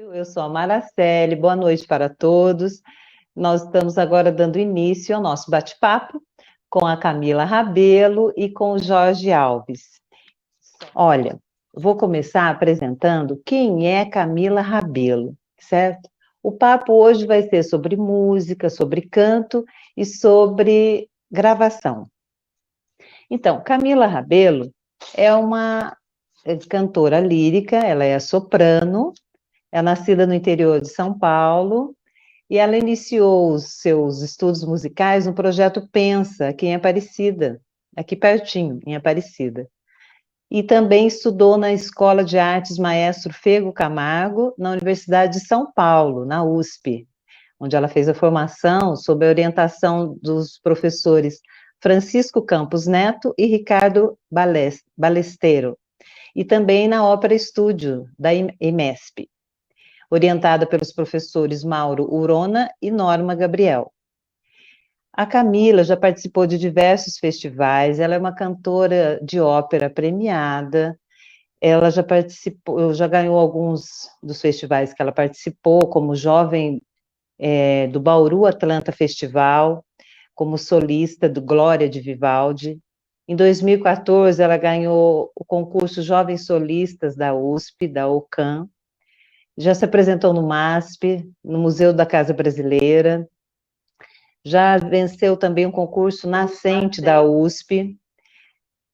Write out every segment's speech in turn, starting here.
Eu sou a Maracele, boa noite para todos. Nós estamos agora dando início ao nosso bate-papo com a Camila Rabelo e com o Jorge Alves. Olha, vou começar apresentando quem é Camila Rabelo, certo? O papo hoje vai ser sobre música, sobre canto e sobre gravação. Então, Camila Rabelo é uma cantora lírica, ela é soprano, é nascida no interior de São Paulo e ela iniciou os seus estudos musicais no projeto Pensa, aqui em Aparecida, aqui pertinho, em Aparecida. E também estudou na Escola de Artes Maestro Fego Camargo, na Universidade de São Paulo, na USP, onde ela fez a formação sob a orientação dos professores Francisco Campos Neto e Ricardo Balesteiro, e também na Ópera Estúdio, da EMESP, orientada pelos professores Mauro Urona e Norma Gabriel. A Camila já participou de diversos festivais, ela é uma cantora de ópera premiada, ela já participou, já ganhou alguns dos festivais que ela participou, como jovem do Bauru Atlanta Festival, como solista do Glória de Vivaldi. Em 2014, ela ganhou o concurso Jovens Solistas da USP, da OCAM, já se apresentou no MASP, no Museu da Casa Brasileira, já venceu também um concurso Nascente da USP,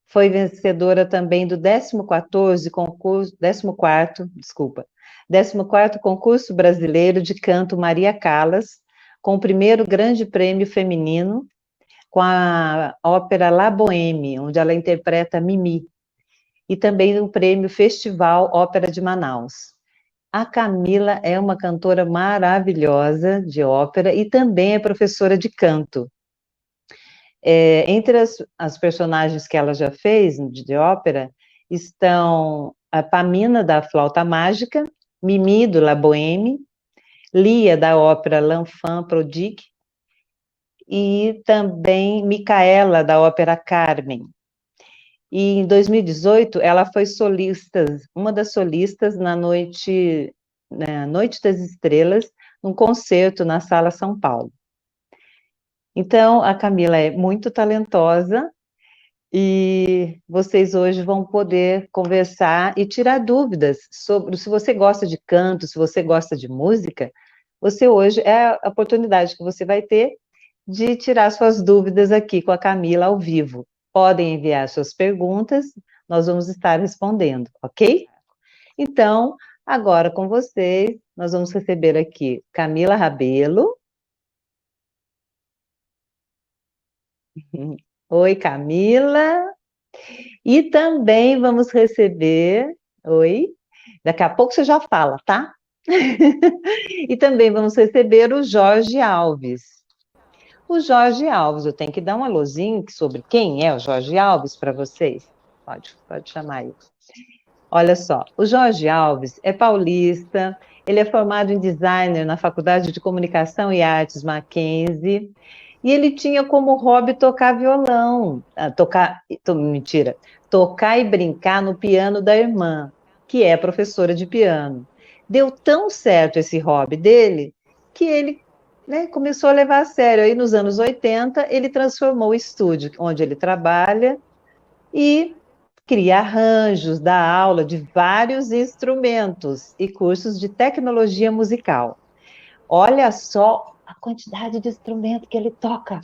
foi vencedora também do 14º concurso, 14º concurso brasileiro de canto Maria Callas, com o primeiro grande prêmio feminino, com a ópera La Boheme, onde ela interpreta Mimi, e também o prêmio Festival Ópera de Manaus. A Camila é uma cantora maravilhosa de ópera e também é professora de canto. Entre as personagens que ela já fez de ópera estão a Pamina, da Flauta Mágica, Mimi, do La Boheme, Lia, da ópera L'Enfant Prodigue, e também Micaela, da ópera Carmen. E em 2018, ela foi solista, uma das solistas na Noite das Estrelas, num concerto na Sala São Paulo. Então, a Camila é muito talentosa e vocês hoje vão poder conversar e tirar dúvidas sobre se você gosta de canto, se você gosta de música, você hoje é a oportunidade que você vai ter de tirar suas dúvidas aqui com a Camila ao vivo. Podem enviar suas perguntas, nós vamos estar respondendo, ok? Então, agora com vocês, nós vamos receber aqui Camila Rabelo. Oi, Camila. E também vamos receber. Oi. Daqui a pouco você já fala, tá? E também vamos receber o Jorge Alves. O Jorge Alves, eu tenho que dar um alôzinho sobre quem é o Jorge Alves para vocês. Pode chamar aí. Olha só, o Jorge Alves é paulista, ele é formado em designer na Faculdade de Comunicação e Artes Mackenzie, e ele tinha como hobby tocar violão, tocar e brincar no piano da irmã, que é professora de piano. Deu tão certo esse hobby dele, que ele, né, começou a levar a sério. Aí nos anos 80, ele transformou o estúdio onde ele trabalha e cria arranjos, dá aula de vários instrumentos e cursos de tecnologia musical. Olha só a quantidade de instrumento que ele toca.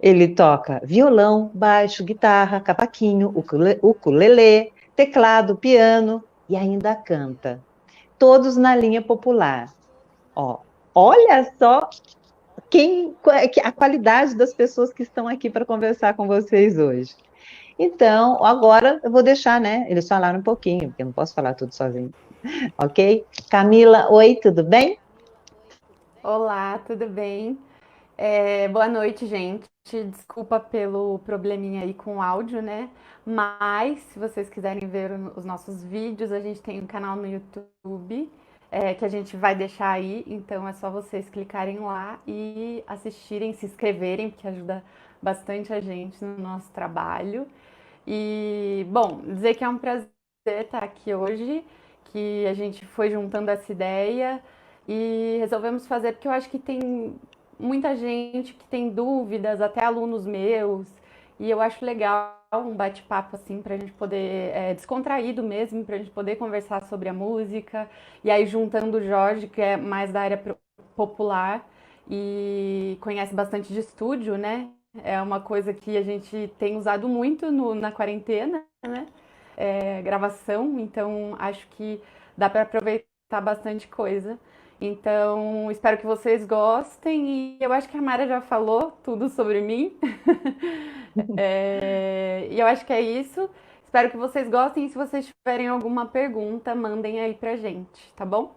Ele toca violão, baixo, guitarra, cavaquinho, ukulele, teclado, piano e ainda canta. Todos na linha popular. Ó, olha só a qualidade das pessoas que estão aqui para conversar com vocês hoje. Então, agora eu vou deixar, né? Eles falaram um pouquinho, porque eu não posso falar tudo sozinho. Ok? Camila, oi, tudo bem? Olá, tudo bem? Boa noite, gente. Desculpa pelo probleminha aí com o áudio, né? Mas, se vocês quiserem ver os nossos vídeos, a gente tem um canal no YouTube, que a gente vai deixar aí. Então, é só vocês clicarem lá e assistirem, se inscreverem, porque ajuda bastante a gente no nosso trabalho. E, bom, dizer que é um prazer estar aqui hoje, que a gente foi juntando essa ideia e resolvemos fazer porque eu acho que tem muita gente que tem dúvidas, até alunos meus, e eu acho legal um bate-papo assim para a gente poder descontraído mesmo, para a gente poder conversar sobre a música. E aí juntando o Jorge, que é mais da área popular e conhece bastante de estúdio, né? É uma coisa que a gente tem usado muito na quarentena, né? Gravação, então acho que dá para aproveitar bastante coisa. Então, espero que vocês gostem. E eu acho que a Mara já falou tudo sobre mim. E eu acho que é isso. Espero que vocês gostem. E se vocês tiverem alguma pergunta, mandem aí pra gente, tá bom?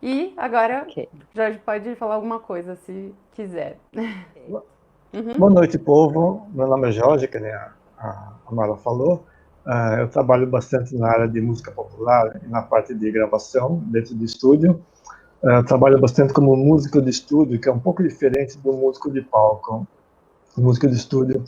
E agora, Ok. Jorge pode falar alguma coisa, se quiser. Boa noite, povo. Meu nome é Jorge, que nem a Mara falou. Eu trabalho bastante na área de música popular e na parte de gravação dentro do estúdio. Eu trabalho bastante como músico de estúdio, que é um pouco diferente do músico de palco. O músico de estúdio,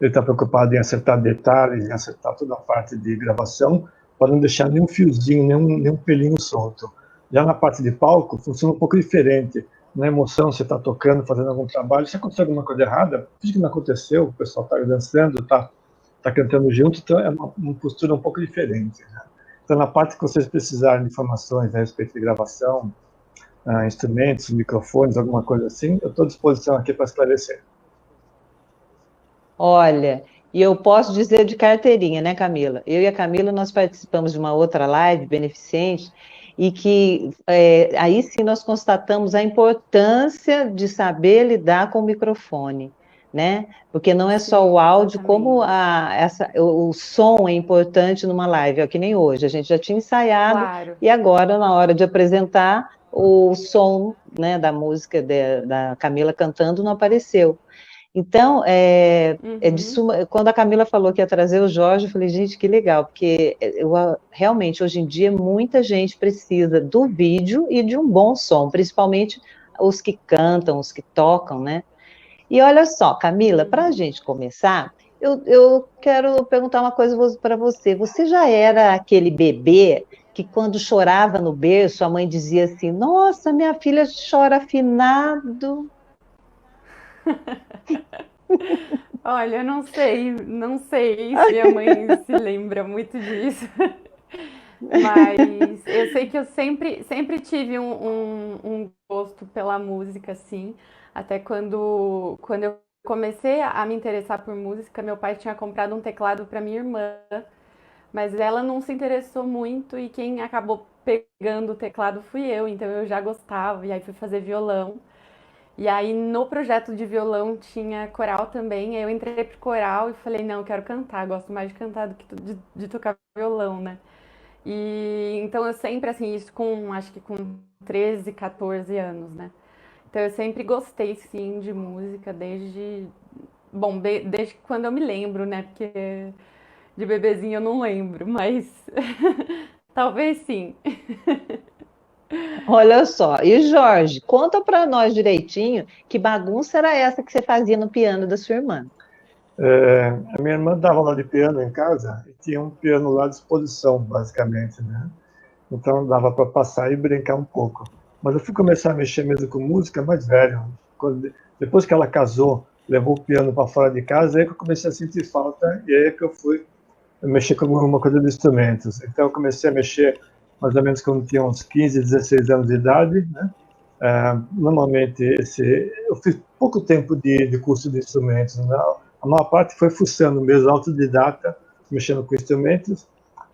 ele está preocupado em acertar detalhes, em acertar toda a parte de gravação, para não deixar nenhum fiozinho, nenhum pelinho solto. Já na parte de palco, funciona um pouco diferente. Na emoção, você está tocando, fazendo algum trabalho, se acontecer alguma coisa errada, finge que não aconteceu, o pessoal está dançando, está cantando junto, então é uma postura um pouco diferente. Né? Então, na parte que vocês precisarem de informações a respeito de gravação, instrumentos, microfones, alguma coisa assim, eu estou à disposição aqui para esclarecer. Olha, e eu posso dizer de carteirinha, né, Camila? Eu e a Camila, nós participamos de uma outra live beneficente, e que aí sim nós constatamos a importância de saber lidar com o microfone, né? Porque não é só o áudio, como o som é importante numa live, é que nem hoje, a gente já tinha ensaiado, Claro. e agora, na hora de apresentar, o som, né, da música da Camila cantando não apareceu. Então, quando a Camila falou que ia trazer o Jorge, eu falei, gente, que legal, porque realmente, hoje em dia, muita gente precisa do vídeo e de um bom som, principalmente os que cantam, os que tocam, né? E olha só, Camila, para a gente começar, eu quero perguntar uma coisa para você. Você já era aquele bebê que, quando chorava no berço, a mãe dizia assim, nossa, minha filha chora afinado? Olha, eu não sei se minha mãe se lembra muito disso, mas eu sei que eu sempre tive um gosto pela música, assim, até quando eu comecei a me interessar por música, meu pai tinha comprado um teclado para minha irmã, mas ela não se interessou muito e quem acabou pegando o teclado fui eu, então eu já gostava, e aí fui fazer violão. E aí no projeto de violão tinha coral também. Aí eu entrei pro coral e falei, não, eu quero cantar, gosto mais de cantar do que de tocar violão, né? E então eu sempre, assim, isso acho que com 13, 14 anos, né? Então eu sempre gostei, sim, de música desde quando eu me lembro, né? Porque de bebezinho eu não lembro, mas talvez sim. Olha só, e Jorge, conta para nós direitinho que bagunça era essa que você fazia no piano da sua irmã. A minha irmã dava aula de piano em casa e tinha um piano lá à disposição, basicamente, né? Então dava para passar e brincar um pouco. Mas eu fui começar a mexer mesmo com música mais velho. Depois que ela casou, levou o piano para fora de casa, aí que eu comecei a sentir falta e aí que eu fui mexer com alguma coisa de instrumentos. Então eu comecei a mexer mais ou menos quando tinha uns 15, 16 anos de idade, né? Normalmente eu fiz pouco tempo de curso de instrumentos, né? A maior parte foi fuçando mesmo, autodidata, mexendo com instrumentos.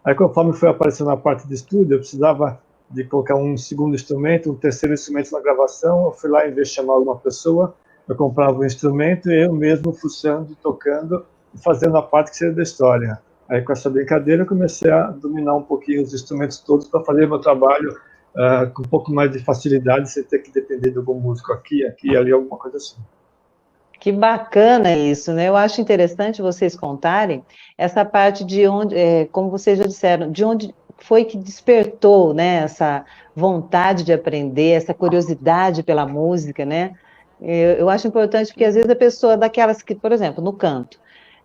Aí conforme foi aparecendo a parte de estúdio, eu precisava de colocar um segundo instrumento, um terceiro instrumento na gravação, eu fui lá, em vez de chamar alguma pessoa, eu comprava um instrumento e eu mesmo fuçando, tocando e fazendo a parte que seria da história. Aí com essa brincadeira eu comecei a dominar um pouquinho os instrumentos todos para fazer meu trabalho com um pouco mais de facilidade, sem ter que depender de algum músico aqui e ali, alguma coisa assim. Que bacana isso, né? Eu acho interessante vocês contarem essa parte de onde, como vocês já disseram, de onde foi que despertou, né, essa vontade de aprender, essa curiosidade pela música, né? Eu acho importante porque às vezes a pessoa daquelas que, por exemplo, no canto,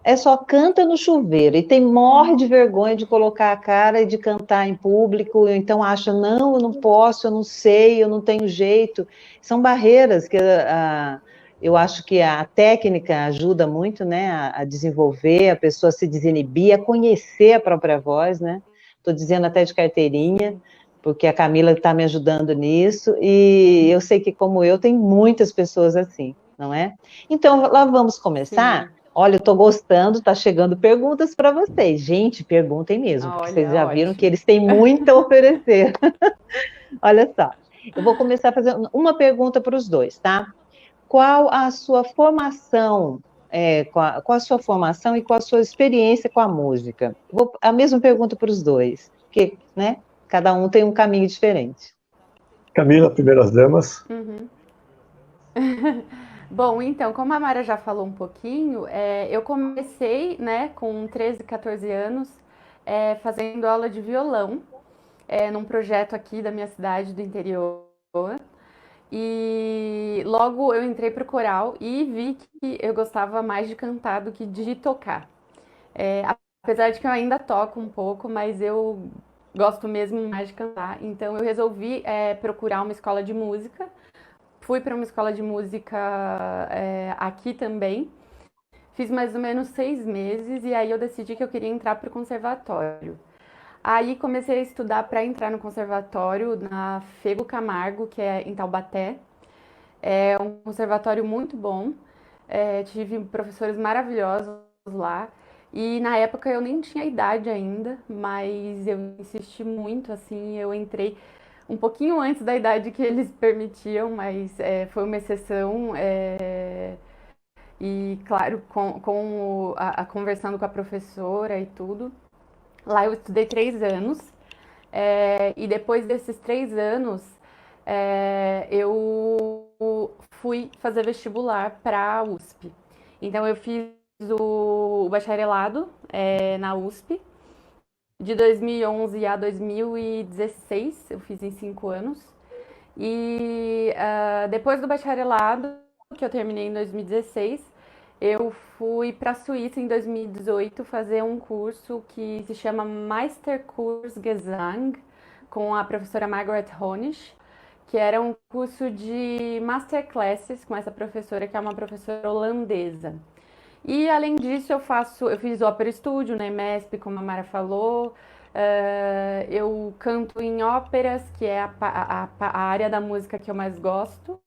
é só canta no chuveiro, e morre de vergonha de colocar a cara e de cantar em público, então acha, não, eu não posso, eu não sei, eu não tenho jeito. São barreiras que eu acho que a técnica ajuda muito, né, a desenvolver, a pessoa se desinibir, a conhecer a própria voz, né? Estou dizendo até de carteirinha, porque a Camila está me ajudando nisso, e eu sei que, como eu, tem muitas pessoas assim, não é? Então, lá vamos começar. Sim. Olha, eu estou gostando, está chegando perguntas para vocês. Gente, perguntem mesmo, porque vocês Olha, já viram que ótimo. eles têm muito a oferecer. Olha só, eu vou começar fazendo uma pergunta para os dois, tá? Qual a sua formação, qual a sua formação e qual a sua experiência com a música? A mesma pergunta para os dois, porque, né, cada um tem um caminho diferente. Camila, primeiras damas. Uhum. Bom, então, como a Mara já falou um pouquinho, eu comecei, né, com 13, 14 anos, fazendo aula de violão, num projeto aqui da minha cidade do interior. E logo eu entrei pro coral e vi que eu gostava mais de cantar do que de tocar. É, apesar de que eu ainda toco um pouco, mas eu gosto mesmo mais de cantar. Então eu resolvi procurar uma escola de música. Fui para uma escola de música aqui também. Fiz mais ou menos 6 meses e aí eu decidi que eu queria entrar para o conservatório. Aí comecei a estudar para entrar no conservatório na Fego Camargo, que é em Taubaté. É um conservatório muito bom. Tive professores maravilhosos lá. E na época eu nem tinha idade ainda, mas eu insisti muito, assim, eu entrei um pouquinho antes da idade que eles permitiam, mas foi uma exceção. E claro, conversando com a professora e tudo. Lá eu estudei 3 anos. E depois desses 3 anos, eu fui fazer vestibular para a USP. Então, eu fiz o bacharelado na USP, de 2011 a 2016, eu fiz em 5 anos. E depois do bacharelado, que eu terminei em 2016, eu fui para a Suíça em 2018 fazer um curso que se chama Meisterkurs Gesang, com a professora Margaret Honisch, que era um curso de masterclasses com essa professora, que é uma professora holandesa. E além disso, eu fiz ópera estúdio na EMESP, como a Mara falou. Eu canto em óperas, que é a área da música que eu mais gosto.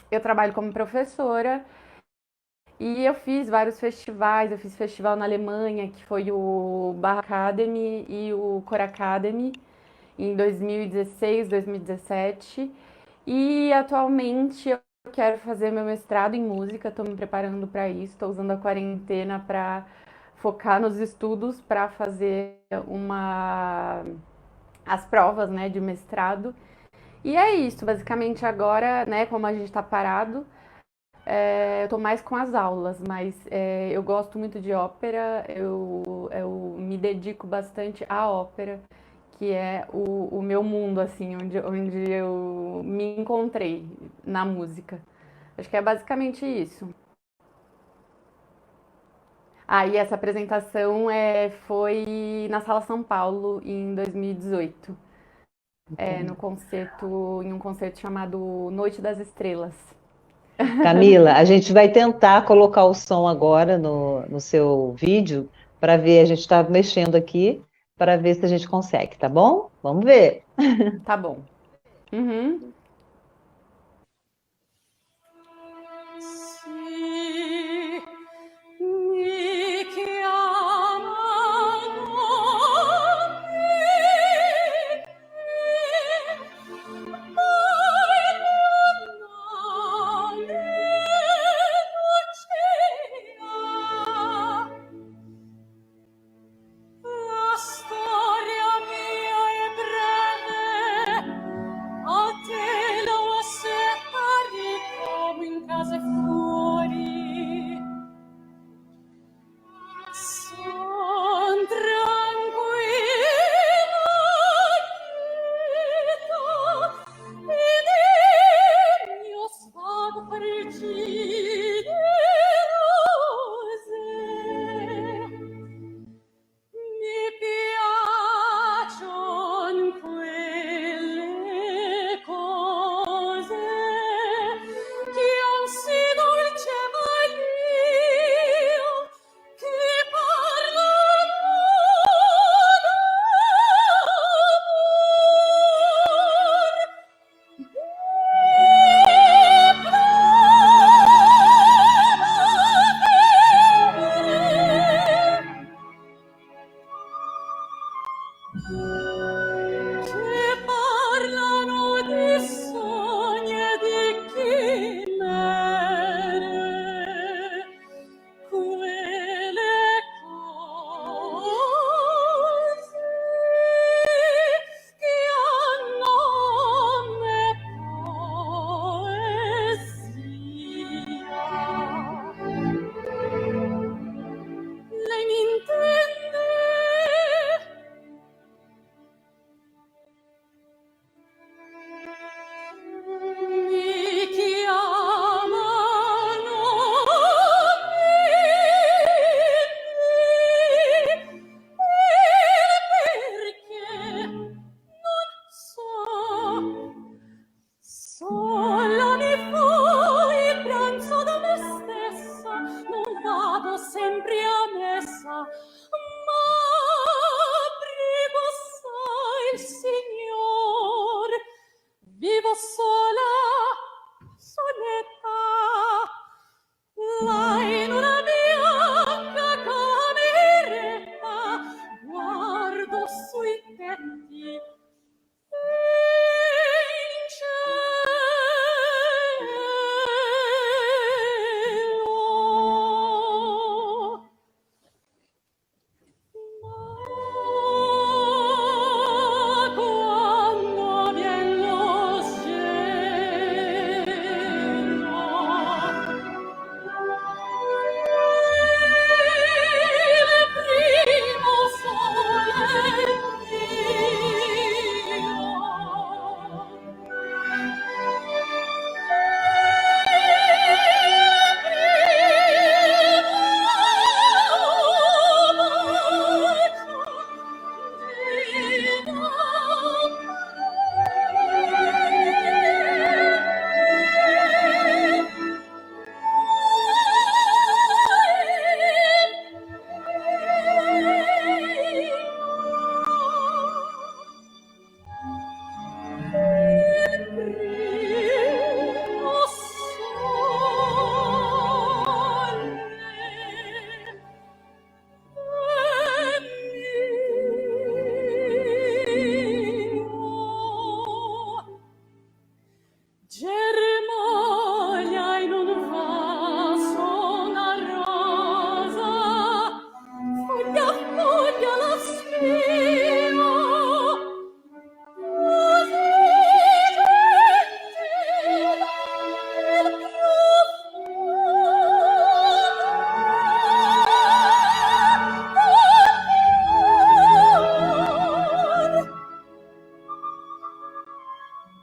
Eu trabalho como professora e eu fiz vários festivais. Eu fiz festival na Alemanha, que foi o Bach Academy e o Cor Academy, em 2016, 2017. E atualmente eu quero fazer meu mestrado em música, estou me preparando para isso, estou usando a quarentena para focar nos estudos para fazer as provas, né, de mestrado. E é isso, basicamente agora, né, como a gente está parado, eu tô mais com as aulas, mas eu gosto muito de ópera, eu me dedico bastante à ópera, que é o meu mundo, assim, onde eu me encontrei na música. Acho que é basicamente isso. Aí essa apresentação foi na Sala São Paulo em 2018, em um concerto chamado Noite das Estrelas. Camila, a gente vai tentar colocar o som agora no seu vídeo para ver, a gente está mexendo aqui para ver se a gente consegue, tá bom? Vamos ver. Tá bom. Uhum. Sì, mi chiamano poi non Lucia. La storia mia è breve, a te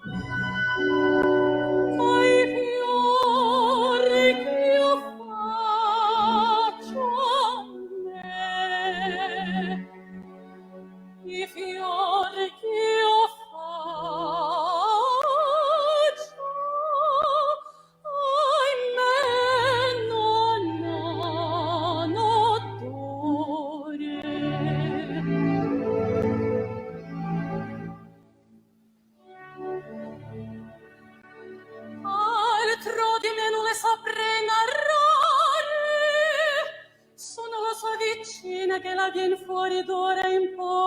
Coi fiori ch'io faccio a me, i fiori ch'io faccio, ahimè, non hanno odore. Altro di me non le saprei narrare, sono la sua vicina che la vien fuori d'ora a importunare.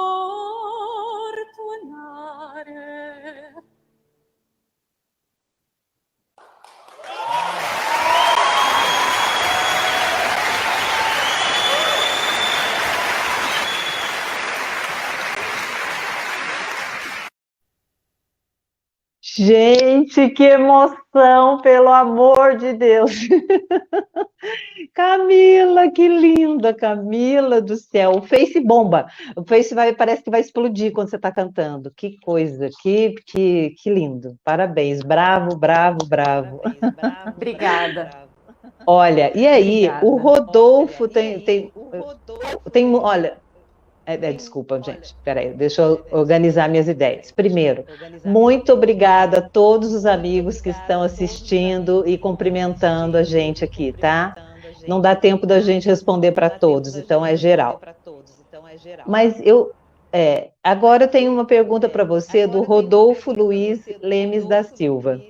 Gente, que emoção, pelo amor de Deus! Camila, que linda, Camila do céu. O Face bomba. O Face parece que vai explodir quando você está cantando. Que coisa, que lindo. Parabéns, bravo, bravo, bravo. Obrigada. Olha, e aí, Obrigada. o Rodolfo tem olha, desculpa, gente, peraí, deixa eu organizar minhas ideias. Primeiro, muito obrigada a todos os amigos que estão assistindo e cumprimentando a gente aqui, tá? Não dá tempo da gente responder para todos, então é geral. Mas agora eu tenho uma pergunta para você do Rodolfo Luiz Lemes da Silva.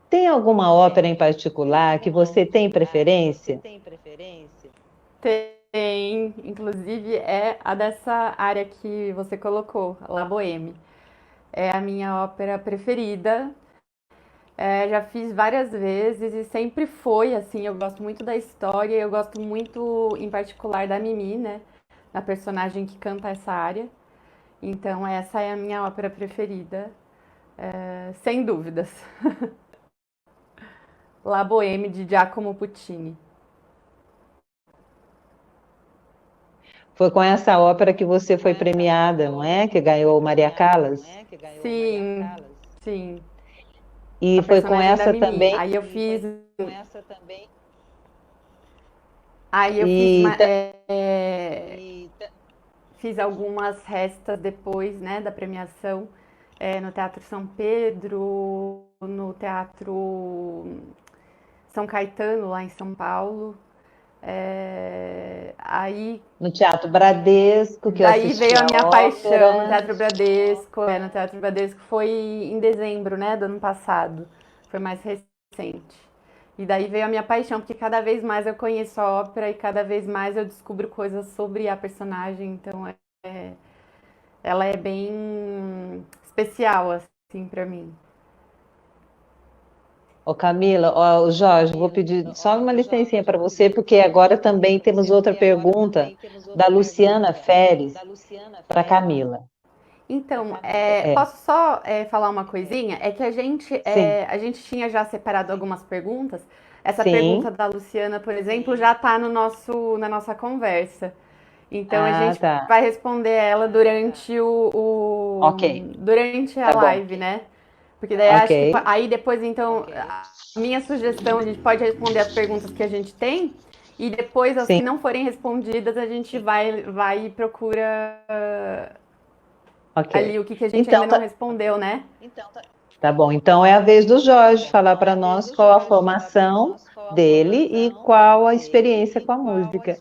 Tem alguma ópera em particular que você tem preferência? Tem, inclusive é a dessa área que você colocou, La Boheme. É a minha ópera preferida. Já fiz várias vezes e sempre foi assim. Eu gosto muito da história, eu gosto muito, em particular, da Mimi, né? Da personagem que canta essa área. Então, essa é a minha ópera preferida, sem dúvidas. La Boheme, de Giacomo Puccini. Foi com essa ópera que você foi premiada, não é? Que ganhou o Maria Callas? Sim, sim. E foi com essa também. Aí eu fiz. Fiz algumas restas depois, né, da premiação, no Teatro São Pedro, no Teatro São Caetano, lá em São Paulo. No Teatro Bradesco, que daí eu assisti veio a minha ópera. paixão no Teatro Bradesco. No Teatro Bradesco foi em dezembro, né, do ano passado. Foi mais recente. E daí veio a minha paixão, porque cada vez mais eu conheço a ópera e cada vez mais eu descubro coisas sobre a personagem. Então, ela é bem especial, assim, para mim. Ô Camila, Jorge, vou pedir só uma licencinha para você, porque agora também temos outra pergunta da Luciana Feres para Camila. Então, posso só falar uma coisinha? É que a gente tinha já separado algumas perguntas. Essa pergunta da Luciana, por exemplo, já está na nossa conversa. Então, a gente vai responder ela durante durante a live, né? Porque daí acho que aí depois, então, a minha sugestão, a gente pode responder as perguntas que a gente tem e depois as que não forem respondidas, a gente vai e procura ali o que a gente ainda não respondeu, né? Tá bom, então é a vez do Jorge falar para nós qual a formação dele e qual a experiência com a música.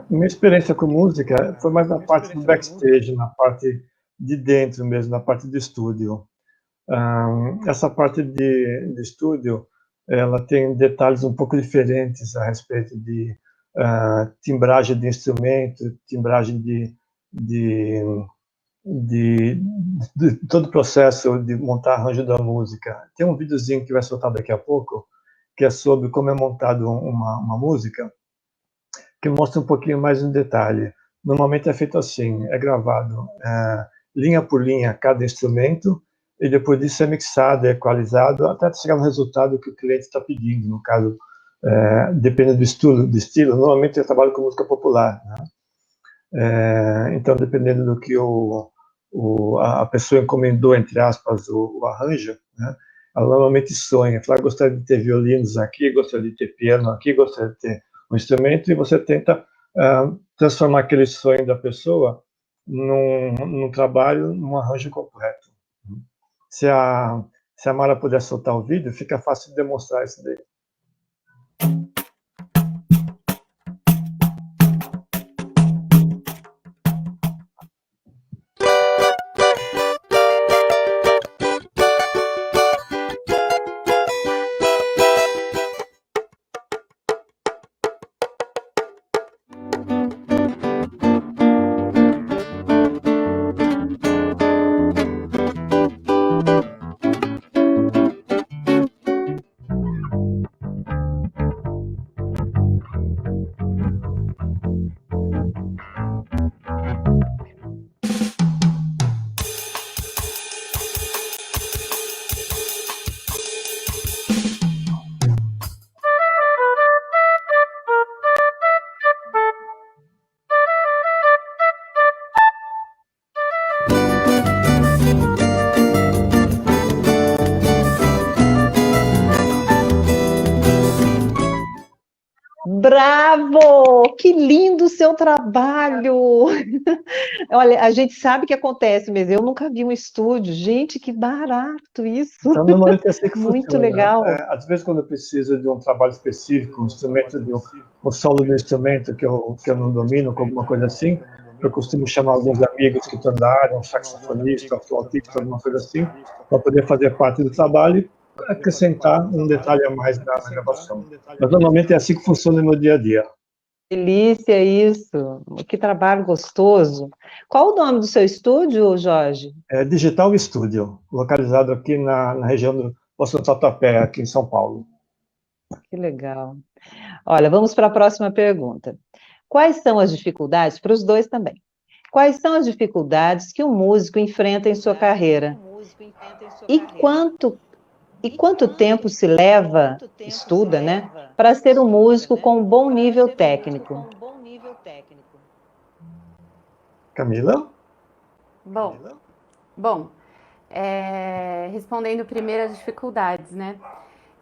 Minha experiência com música foi mais na parte do backstage, na parte de dentro mesmo, na parte do estúdio. Essa parte de estúdio, ela tem detalhes um pouco diferentes a respeito de timbragem de instrumento, timbragem de todo o processo de montar arranjo da música. Tem um videozinho que vai soltar daqui a pouco, que é sobre como é montado uma música, que mostra um pouquinho mais em detalhe. Normalmente é feito assim, é gravado linha por linha cada instrumento, e depois disso é mixado, é equalizado, até chegar no resultado que o cliente está pedindo. No caso, dependendo do estilo, normalmente eu trabalho com música popular, né? Então, dependendo do que o a pessoa encomendou, entre aspas, o arranjo, né? Ela normalmente sonha, fala, gostaria de ter violinos aqui, gostaria de ter piano aqui, gostaria de ter um instrumento, e você tenta transformar aquele sonho da pessoa num trabalho, num arranjo completo. Se a Mara puder soltar o vídeo, fica fácil de demonstrar isso daí. Bravo! Que lindo o seu trabalho! Olha, a gente sabe que acontece, mas eu nunca vi um estúdio. Gente, que barato isso! Então, normalmente é assim que Muito funciona. legal. Às vezes, quando eu preciso de um trabalho específico, um instrumento, um solo de um instrumento que eu não domino, com alguma coisa assim, eu costumo chamar alguns amigos que estão da área, um saxofonista, um flautista, alguma coisa assim, para poder fazer parte do trabalho e acrescentar um detalhe a mais na gravação. Mas normalmente é assim que funciona no meu dia a dia. Delícia isso! Que trabalho gostoso! Qual o nome do seu estúdio, Jorge? É Digital Studio, localizado aqui na região do Poço do Tatuapé, aqui em São Paulo. Que legal. Olha, vamos para a próxima pergunta. Quais são as dificuldades, para os dois também, quais são as dificuldades que um músico enfrenta em sua carreira? E quanto tempo se leva, estuda, né, para ser um músico com um bom nível técnico? Camila? Bom, respondendo primeiro as dificuldades, né?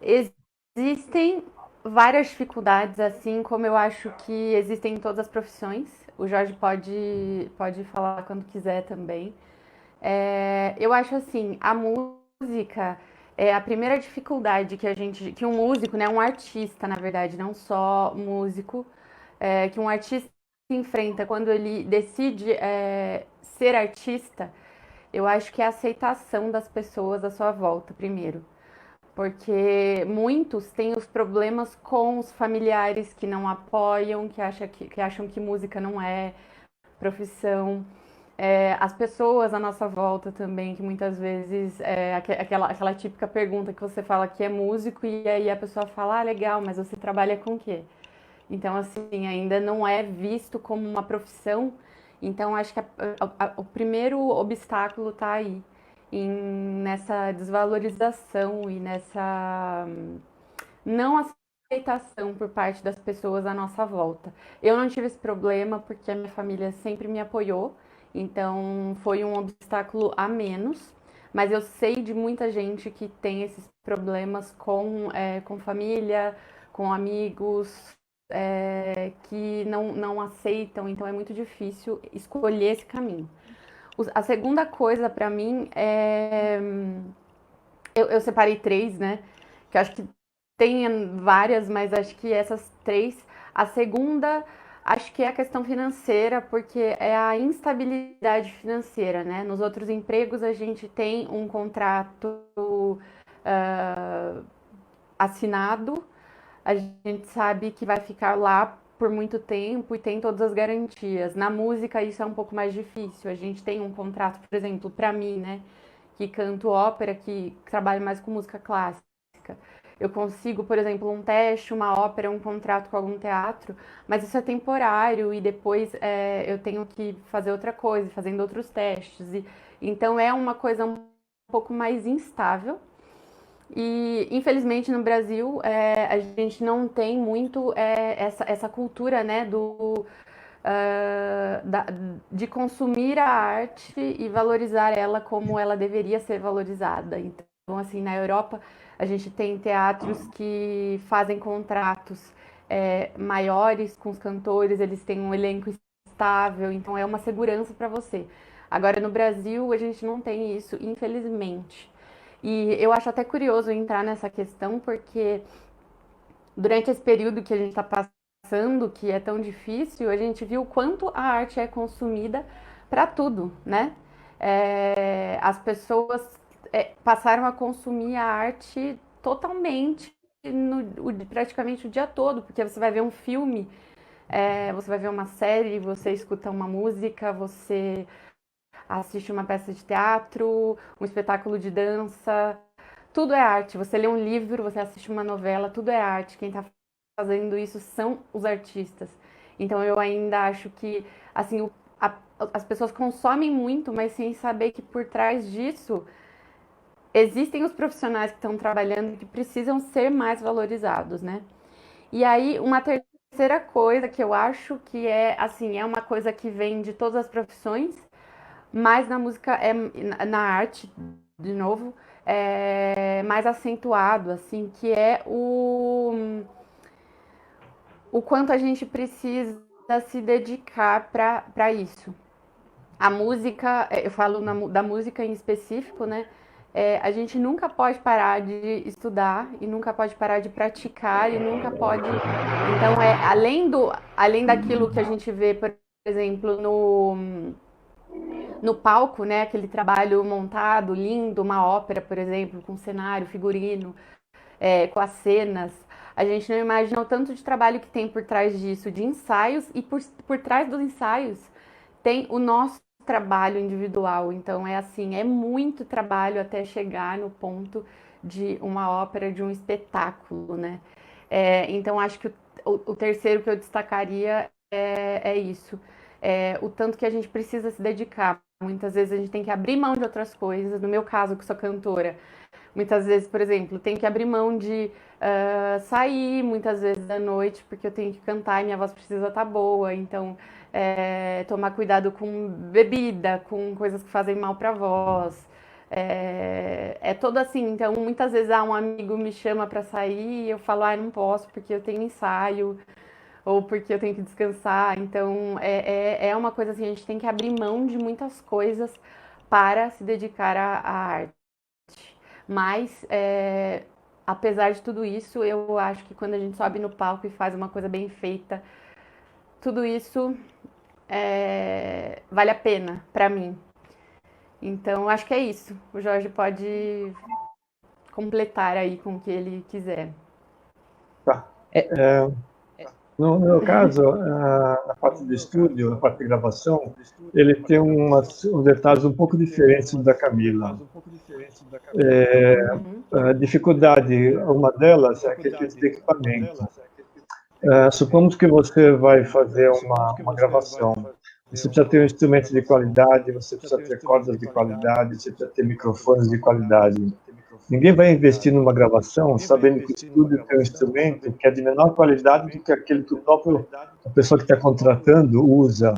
Existem várias dificuldades, assim como eu acho que existem em todas as profissões. O Jorge pode falar quando quiser também. Eu acho assim, a música é a primeira dificuldade que um músico, né, um artista, na verdade, não só músico, que um artista enfrenta quando ele decide ser artista, eu acho que é a aceitação das pessoas à sua volta, primeiro. Porque muitos têm os problemas com os familiares que não apoiam, que acham que música não é profissão. As pessoas à nossa volta também, que muitas vezes aquela típica pergunta que você fala que é músico e aí a pessoa fala, ah, legal, mas você trabalha com o quê? Então, assim, ainda não é visto como uma profissão. Então, acho que o primeiro obstáculo está aí, nessa desvalorização e nessa não aceitação por parte das pessoas à nossa volta. Eu não tive esse problema porque a minha família sempre me apoiou, então foi um obstáculo a menos. Mas eu sei de muita gente que tem esses problemas com família, com amigos, que não aceitam, então é muito difícil escolher esse caminho. A segunda coisa para mim é. Eu separei três, né? Que eu acho que tem várias, mas acho que essas três. A segunda, acho que é a questão financeira, porque é a instabilidade financeira, né? Nos outros empregos a gente tem um contrato assinado, a gente sabe que vai ficar lá por muito tempo e tem todas as garantias. Na música isso é um pouco mais difícil. A gente tem um contrato, por exemplo, para mim, né, que canto ópera, que trabalho mais com música clássica. Eu consigo, por exemplo, um teste, uma ópera, um contrato com algum teatro, mas isso é temporário e depois eu tenho que fazer outra coisa, fazendo outros testes. Então é uma coisa um pouco mais instável. E, infelizmente, no Brasil, a gente não tem muito essa cultura, né, de consumir a arte e valorizar ela como ela deveria ser valorizada. Então, assim, na Europa, a gente tem teatros que fazem contratos maiores com os cantores, eles têm um elenco estável, então é uma segurança para você. Agora, no Brasil, a gente não tem isso, infelizmente. E eu acho até curioso entrar nessa questão, porque durante esse período que a gente está passando, que é tão difícil, a gente viu o quanto a arte é consumida para tudo, né? As pessoas passaram a consumir a arte totalmente, praticamente o dia todo, porque você vai ver um filme, você vai ver uma série, você escuta uma música, você assiste uma peça de teatro, um espetáculo de dança, tudo é arte. Você lê um livro, você assiste uma novela, tudo é arte. Quem está fazendo isso são os artistas. Então eu ainda acho que assim as pessoas consomem muito, mas sem saber que por trás disso existem os profissionais que estão trabalhando e que precisam ser mais valorizados, né? E aí uma terceira coisa que eu acho que é assim é uma coisa que vem de todas as profissões, mas na música na arte de novo mais acentuado, assim, que é o quanto a gente precisa se dedicar para isso. A música, eu falo da música em específico, né? A gente nunca pode parar de estudar e nunca pode parar de praticar e nunca pode. Então, além daquilo que a gente vê, por exemplo, no palco, né? Aquele trabalho montado, lindo, uma ópera, por exemplo, com cenário, figurino, com as cenas. A gente não imagina o tanto de trabalho que tem por trás disso, de ensaios, e por trás dos ensaios tem o nosso trabalho individual. Então é assim, é muito trabalho até chegar no ponto de uma ópera, de um espetáculo, né? Então acho que o terceiro que eu destacaria é isso. O tanto que a gente precisa se dedicar. Muitas vezes a gente tem que abrir mão de outras coisas. No meu caso, que sou cantora, muitas vezes, por exemplo, tenho que abrir mão de sair muitas vezes à noite, porque eu tenho que cantar e minha voz precisa estar boa. Então, tomar cuidado com bebida, com coisas que fazem mal para a voz. Todo assim. Então, muitas vezes um amigo me chama para sair e eu falo, não posso porque eu tenho ensaio ou porque eu tenho que descansar. Então, é uma coisa assim, a gente tem que abrir mão de muitas coisas para se dedicar à arte. Mas, apesar de tudo isso, eu acho que quando a gente sobe no palco e faz uma coisa bem feita, tudo isso vale a pena para mim. Então, acho que é isso. O Jorge pode completar aí com o que ele quiser. Tá. No meu caso, na parte do estúdio, na parte de gravação, ele tem uns detalhes um pouco diferentes da Camila. A dificuldade, uma delas, é a questão de equipamento. Supomos que você vai fazer uma gravação. Você precisa ter um instrumento de qualidade, você precisa ter cordas de qualidade, você precisa ter microfones de qualidade. Ninguém vai investir numa gravação sabendo que o estúdio tem um instrumento que é de menor qualidade do que aquele que a pessoa que está contratando usa.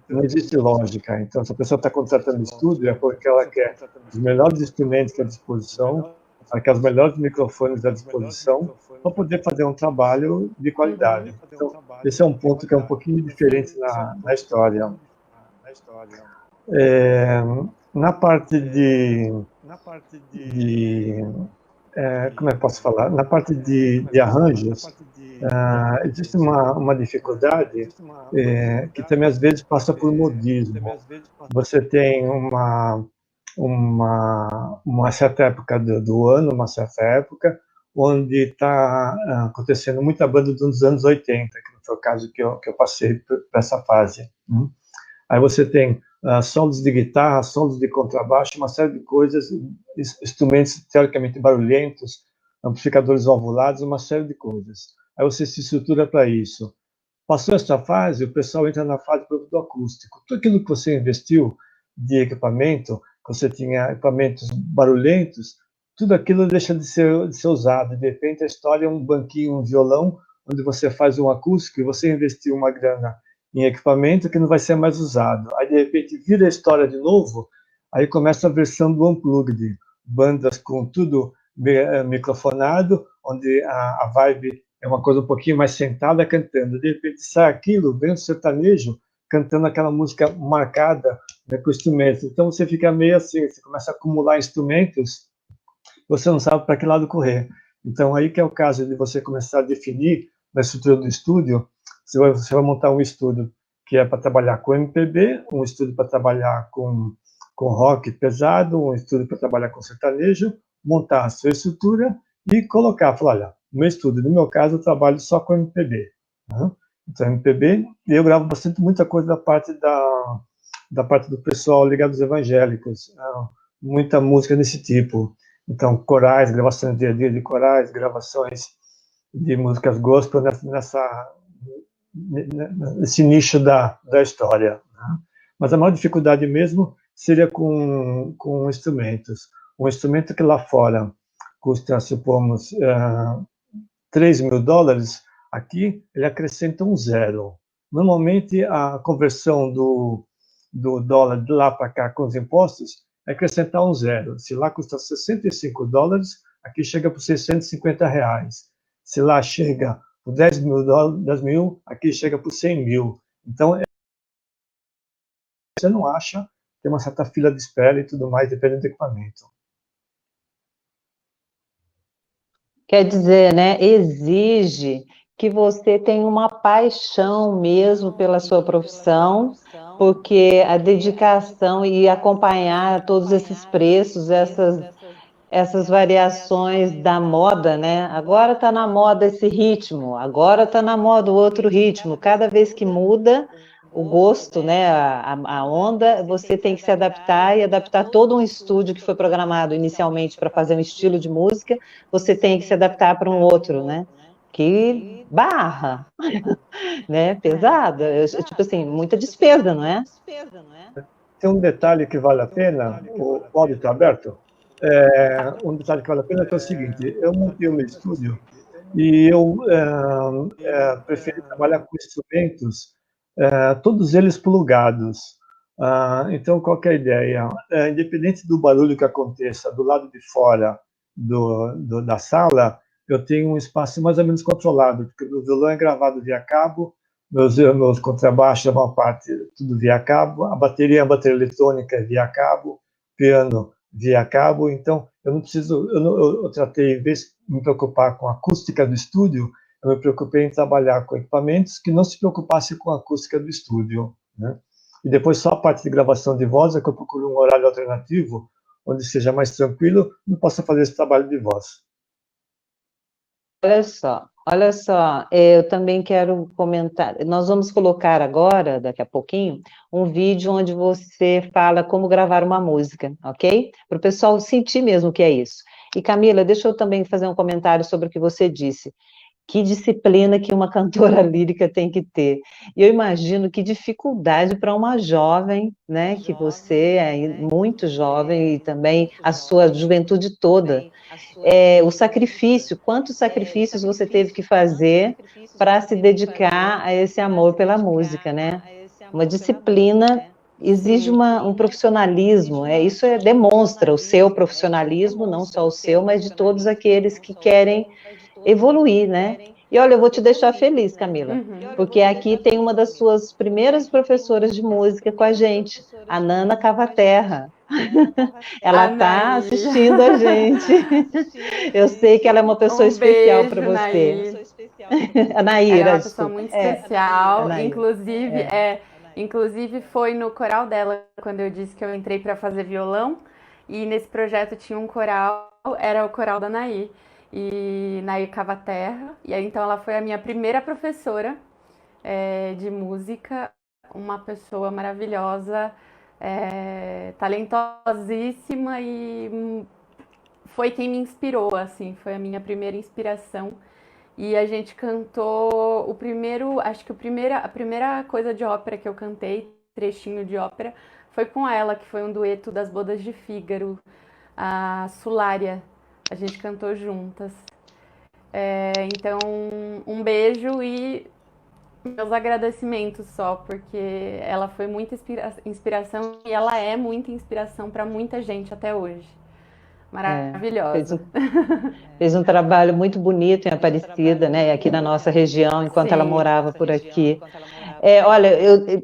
Não existe lógica. Então, se a pessoa está contratando estúdio, é porque ela quer os melhores instrumentos à disposição, ela quer os melhores microfones à disposição, para poder fazer um trabalho de qualidade. Então, esse é um ponto que é um pouquinho diferente na história. Na parte como é que posso falar? Na parte de arranjos, existe uma dificuldade que também às vezes passa por modismo. Você tem uma certa época do ano, uma certa época, onde está acontecendo muita banda dos anos 80, que não foi o caso que eu passei por essa fase. Aí você tem solos de guitarra, solos de contrabaixo, uma série de coisas, instrumentos teoricamente barulhentos, amplificadores ovulados, uma série de coisas. Aí você se estrutura para isso. Passou essa fase, o pessoal entra na fase do acústico. Tudo aquilo que você investiu de equipamento, que você tinha equipamentos barulhentos, tudo aquilo deixa de ser usado. De repente, a história é um banquinho, um violão, onde você faz um acústico e você investiu uma grana em equipamento que não vai ser mais usado. Aí, de repente, vira a história de novo, aí começa a versão do Unplugged, bandas com tudo microfonado, onde a vibe é uma coisa um pouquinho mais sentada cantando. De repente sai aquilo, vem o sertanejo cantando aquela música marcada, né, com instrumentos. Então você fica meio assim, você começa a acumular instrumentos, você não sabe para que lado correr. Então aí que é o caso de você começar a definir na estrutura do estúdio, você vai montar um estúdio que é para trabalhar com MPB, um estúdio para trabalhar com rock pesado, um estúdio para trabalhar com sertanejo, montar a sua estrutura e colocar, falar, olha, no meu estúdio, no meu caso, eu trabalho só com MPB. Né? Então, MPB, e eu gravo bastante muita coisa da parte do pessoal ligado aos evangélicos, muita música desse tipo. Então, corais, gravações de corais, gravações de músicas gospel nesse nicho da história. Né? Mas a maior dificuldade mesmo seria com instrumentos. Um instrumento que lá fora custa, supomos, $3.000, aqui ele acrescenta um zero. Normalmente, a conversão do dólar de lá para cá com os impostos é acrescentar um zero. Se lá custa $65, aqui chega por R$ 650. Se lá chega por 10 mil, aqui chega por 100 mil. Então, você não acha, tem uma certa fila de espera e tudo mais, dependendo do equipamento. Quer dizer, né, exige que você tenha uma paixão mesmo pela sua profissão, porque a dedicação e acompanhar todos esses preços, essas variações da moda, né? Agora está na moda esse ritmo, agora está na moda o outro ritmo. Cada vez que muda o gosto, né, a onda, você tem que se adaptar e adaptar todo um estúdio que foi programado inicialmente para fazer um estilo de música, você tem que se adaptar para um outro, né? Que barra, né? Pesada, tipo assim, muita despesa, não é? Tem um detalhe que vale a pena, o áudio está aberto? Um detalhe que vale a pena é que é o seguinte, eu montei o meu estúdio e eu preferi trabalhar com instrumentos, todos eles plugados. Então, qual que é a ideia? Independente do barulho que aconteça do lado de fora da sala, eu tenho um espaço mais ou menos controlado, porque o violão é gravado via cabo, meus contrabaixos, a maior parte, tudo via cabo, a bateria eletrônica é via cabo, piano via cabo, então eu não preciso, eu tratei, em vez de me preocupar com a acústica do estúdio, eu me preocupei em trabalhar com equipamentos que não se preocupassem com a acústica do estúdio, né? E depois só a parte de gravação de voz é que eu procuro um horário alternativo, onde seja mais tranquilo, e possa fazer esse trabalho de voz. Olha só, eu também quero comentar. Nós vamos colocar agora, daqui a pouquinho, um vídeo onde você fala como gravar uma música, ok? Para o pessoal sentir mesmo o que é isso. E Camila, deixa eu também fazer um comentário sobre o que você disse. Que disciplina que uma cantora lírica tem que ter. E eu imagino que dificuldade para uma jovem, né, que você é muito jovem e também a sua juventude toda. O sacrifício, quantos sacrifícios você teve que fazer para se dedicar a esse amor pela música, né? Uma disciplina exige um profissionalismo, isso demonstra o seu profissionalismo, não só o seu, mas de todos aqueles que querem evoluir, né? E olha, eu vou te deixar feliz, Camila, porque aqui tem uma das suas primeiras professoras de música com a gente, a Nana Cavaterra. Ela está assistindo a gente. Eu sei que ela é uma pessoa especial para você. A Naira, ela é uma pessoa desculpa. muito especial, Naira. inclusive foi no coral dela quando eu disse que eu entrei para fazer violão, e nesse projeto tinha um coral, era o coral da Nair, e Nair Cavaterra, e aí então ela foi a minha primeira professora de música, uma pessoa maravilhosa, talentosíssima, e foi quem me inspirou, assim, foi a minha primeira inspiração. E a gente cantou a primeira coisa de ópera que eu cantei, trechinho de ópera, foi com ela, que foi um dueto das Bodas de Fígaro, a Sulária. A gente cantou juntas. Então, um beijo e Meus agradecimentos só, porque ela foi muita inspiração e ela é muita inspiração para muita gente até hoje. Fez Maravilhosa. um, fez um trabalho muito bonito em Aparecida, né? Aqui na nossa região, enquanto ela Sim, morava por aqui. Olha,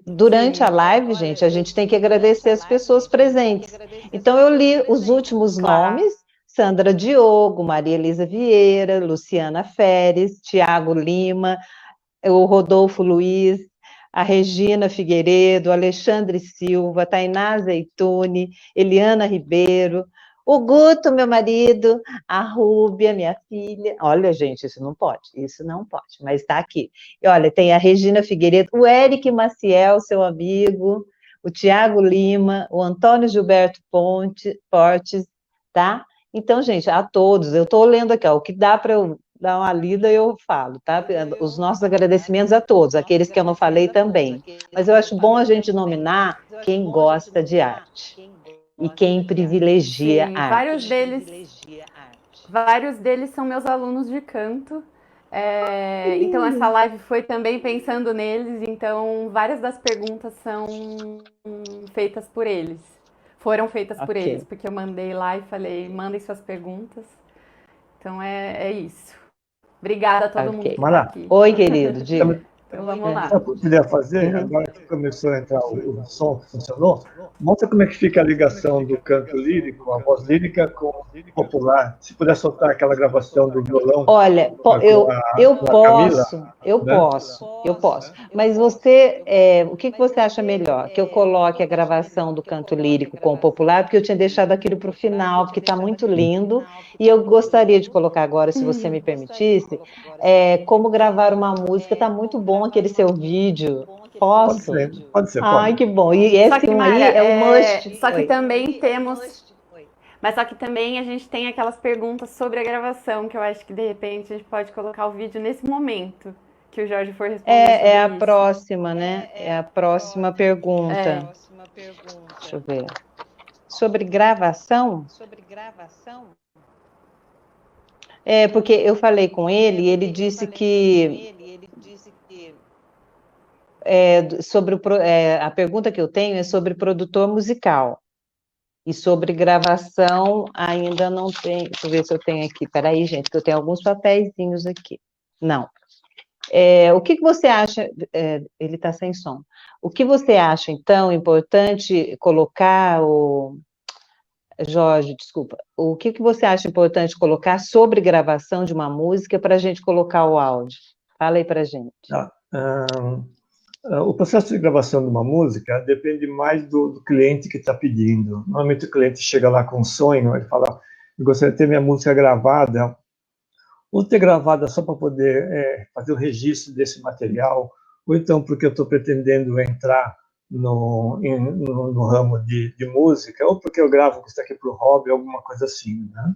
durante a sim, live, gente, a gente tem que agradecer as pessoas presentes. Então, eu li os últimos claro. nomes: Sandra Diogo, Maria Elisa Vieira, Luciana Feres, Tiago Lima, o Rodolfo Luiz, a Regina Figueiredo, Alexandre Silva, Tainá Azeitune, Eliana Ribeiro, o Guto, meu marido, a Rúbia, minha filha. Olha, gente, isso não pode, mas está aqui. E olha, tem a Regina Figueiredo, o Eric Maciel, seu amigo, o Tiago Lima, o Antônio Gilberto Portes, tá? Então, gente, a todos, eu estou lendo aqui, ó, o que dá para eu dar uma lida, eu falo, tá? Os nossos agradecimentos a todos, aqueles que eu não falei também. Mas eu acho bom a gente nominar quem gosta de arte e quem privilegia Sim, a arte. vários deles são meus alunos de canto. Que Então lindo! essa live foi também pensando neles, então várias das perguntas são feitas por eles. Foram feitas por eles, Ok, porque eu mandei lá e falei, mandem suas perguntas. Então é isso. Obrigada a todo mundo ok. que está Mara, aqui. Oi, querido, diga. Então vamos É. lá. sabe o que eu poderia fazer? Uhum. Agora que começou a entrar o som que funcionou, mostra como é que fica a ligação do canto lírico, a voz lírica com o popular. Se puder soltar aquela gravação do violão Olha, com a Camila, né? eu posso. Mas você, o que você acha melhor? Que eu coloque a gravação do canto lírico com o popular, porque eu tinha deixado aquilo para o final, porque está muito lindo, e eu gostaria de colocar agora, se você me permitisse, como gravar uma música. Está muito bom aquele seu vídeo. Posso? Pode ser, Ai, pode. que bom. E Só esse que, um Mara, aí é o must. só que Oi. também temos. Mas só que também a gente tem aquelas perguntas sobre a gravação, que eu acho que de repente a gente pode colocar o vídeo nesse momento que o Jorge for responder É sobre a isso. próxima, né? É a próxima pergunta. Deixa eu ver. Sobre gravação? Porque eu falei com ele e ele disse que a pergunta que eu tenho é sobre produtor musical. E sobre gravação ainda não tem. Deixa eu ver se eu tenho aqui. Peraí, gente, que eu tenho alguns papeizinhos aqui. Não. O que você acha? Ele está sem som. O que você acha, então, importante colocar, Jorge, desculpa. O que você acha importante colocar sobre gravação de uma música para a gente colocar o áudio? Fala aí para a gente. Tá. O processo de gravação de uma música depende mais do cliente que está pedindo. Normalmente o cliente chega lá com um sonho, ele fala, eu gostaria de ter minha música gravada, ou ter gravada só para poder fazer o registro desse material, ou então porque eu estou pretendendo entrar no ramo de música, ou porque eu gravo isso aqui para o hobby, alguma coisa assim, né?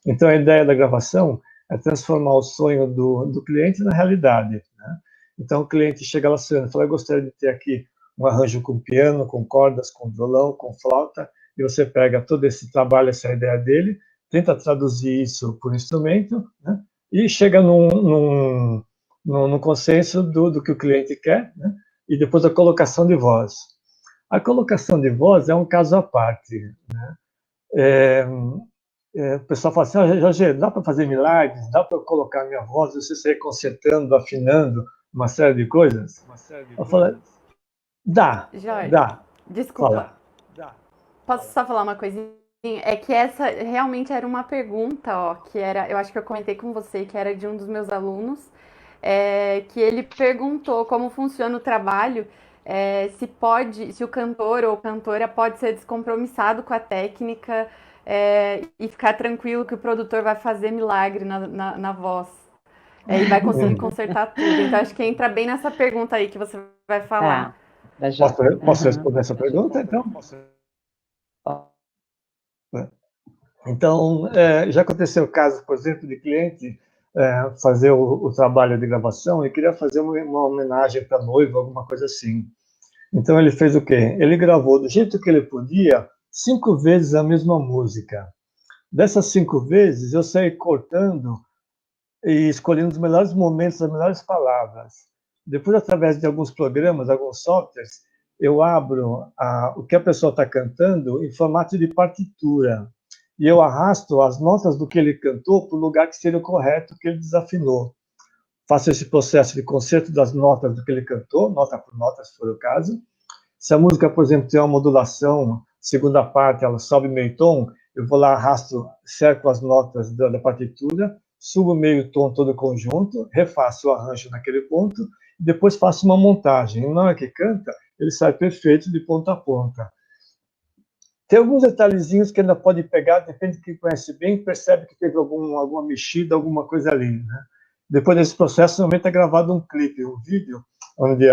Então a ideia da gravação é transformar o sonho do cliente na realidade, né? Então o cliente chega lá e fala, eu gostaria de ter aqui um arranjo com piano, com cordas, com violão, com flauta, e você pega todo esse trabalho, essa ideia dele, tenta traduzir isso por instrumento, né? E chega num consenso do que o cliente quer, né? E depois a colocação de voz. A colocação de voz é um caso à parte, né? O pessoal fala assim, Jorge, dá para fazer milagres? Dá para eu colocar minha voz, você sair consertando, afinando, uma série de coisas? Eu falo, dá, Jorge, dá. desculpa. Fala. Posso só falar uma coisinha? É que essa realmente era uma pergunta, ó, que era, eu acho que eu comentei com você, que era de um dos meus alunos, que ele perguntou como funciona o trabalho, se o cantor ou cantora pode ser descompromissado com a técnica, e ficar tranquilo que o produtor vai fazer milagre na voz, e vai conseguir consertar tudo. Então acho que entra bem nessa pergunta aí que você vai falar. Da Jorge. Posso responder essa pergunta, então? Então, já aconteceu o caso, por exemplo, de cliente fazer o trabalho de gravação e queria fazer uma homenagem para a noiva, alguma coisa assim. Então, ele fez o quê? Ele gravou do jeito que ele podia 5 vezes a mesma música. Dessas 5 vezes, eu saí cortando e escolhendo os melhores momentos, as melhores palavras. Depois, através de alguns programas, alguns softwares, eu abro o que a pessoa está cantando em formato de partitura. E eu arrasto as notas do que ele cantou para o lugar que seria o correto, que ele desafinou. Faço esse processo de concerto das notas do que ele cantou, nota por nota, se for o caso. Se a música, por exemplo, tem uma modulação, segunda parte, ela sobe meio tom, eu vou lá, arrasto, cerco as notas da partitura, subo meio tom todo o conjunto, refaço o arranjo naquele ponto, e depois faço uma montagem. E na hora que canta, ele sai perfeito de ponta a ponta. Tem alguns detalhezinhos que ainda pode pegar, depende de quem conhece bem, percebe que teve alguma mexida, alguma coisa ali, né? Depois desse processo, normalmente é gravado um clipe, um vídeo, onde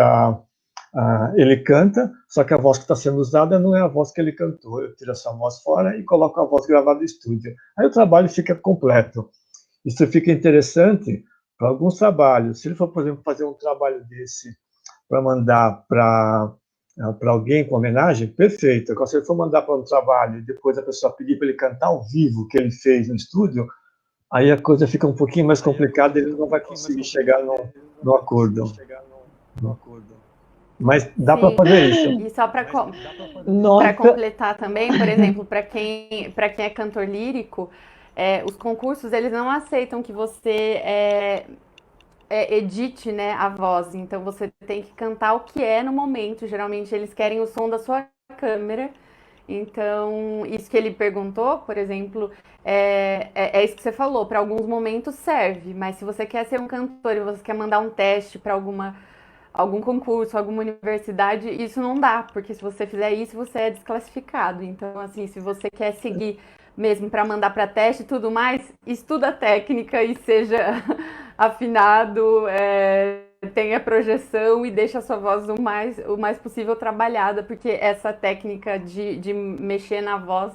ele canta, só que a voz que está sendo usada não é a voz que ele cantou. Eu tiro essa voz fora e coloco a voz gravada no estúdio. Aí o trabalho fica completo. Isso fica interessante para alguns trabalhos. Se ele for, por exemplo, fazer um trabalho desse para mandar para alguém com homenagem, perfeito. Agora, se ele for mandar para um trabalho e depois a pessoa pedir para ele cantar ao vivo o que ele fez no estúdio, aí a coisa fica um pouquinho mais complicada, ele não vai conseguir chegar no acordo. Mas dá para fazer isso. E só para completar também, por exemplo, para quem é cantor lírico, os concursos eles não aceitam que você edite, né, a voz. Então você tem que cantar o que é no momento. Geralmente eles querem o som da sua câmera. Então, isso que ele perguntou, por exemplo, é isso que você falou. Para alguns momentos serve, mas se você quer ser um cantor e você quer mandar um teste para algum concurso, alguma universidade, isso não dá, porque se você fizer isso, você é desclassificado. Então, assim, se você quer seguir mesmo para mandar para teste e tudo mais, estuda a técnica e seja afinado, tenha projeção e deixa a sua voz o mais possível trabalhada, porque essa técnica de mexer na voz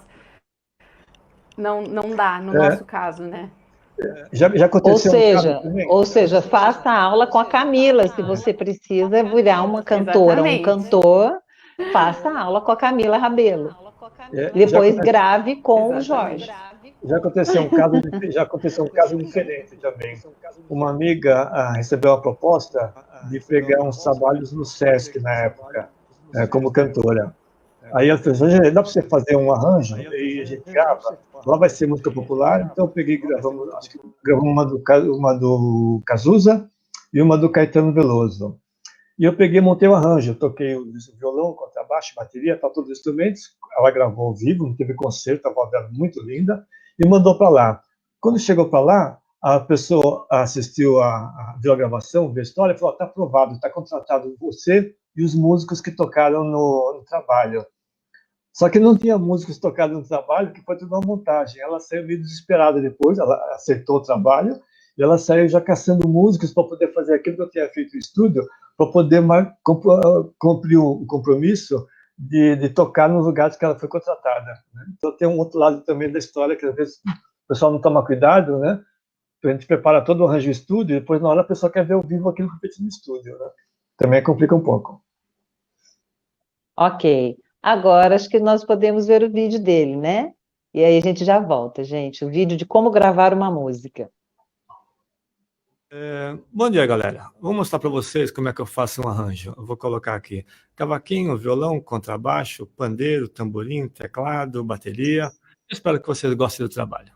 não dá, no nosso caso, né? Já aconteceu ou seja, faça aula com a Camila, se você precisa virar uma cantora, um cantor, faça aula com a Camila Rabelo. Depois grave com o Jorge. Já aconteceu um caso diferente também. Uma amiga recebeu a proposta de pegar uns trabalhos no Sesc na época, como cantora. Aí ela falou, dá para você fazer um arranjo? E a gente grava. Lá vai ser música popular, então eu peguei e gravamos uma do Cazuza e uma do Caetano Veloso. E eu peguei e montei o arranjo, eu toquei o violão, contrabaixo, bateria, todos os instrumentos, ela gravou ao vivo, não teve concerto, a voz dela muito linda, e mandou para lá. Quando chegou para lá, a pessoa assistiu viu a gravação, viu a história, e falou, está aprovado, está contratado você e os músicos que tocaram no trabalho. Só que não tinha músicos tocados no trabalho, que foi tudo uma montagem. Ela saiu meio desesperada depois, ela aceitou o trabalho, e ela saiu já caçando músicos para poder fazer aquilo que eu tinha feito no estúdio, para poder cumprir o compromisso de tocar nos lugares que ela foi contratada. Né? Então tem um outro lado também da história, que às vezes o pessoal não toma cuidado, né? A gente prepara todo o arranjo do estúdio, e depois na hora a pessoa quer ver ao vivo aquilo que foi feito no estúdio. Né? Também complica um pouco. Ok. Agora acho que nós podemos ver o vídeo dele, né? E aí a gente já volta, gente. O vídeo de como gravar uma música. Bom dia, galera. Vou mostrar para vocês como é que eu faço um arranjo. Eu vou colocar aqui cavaquinho, violão, contrabaixo, pandeiro, tamborim, teclado, bateria. Espero que vocês gostem do trabalho.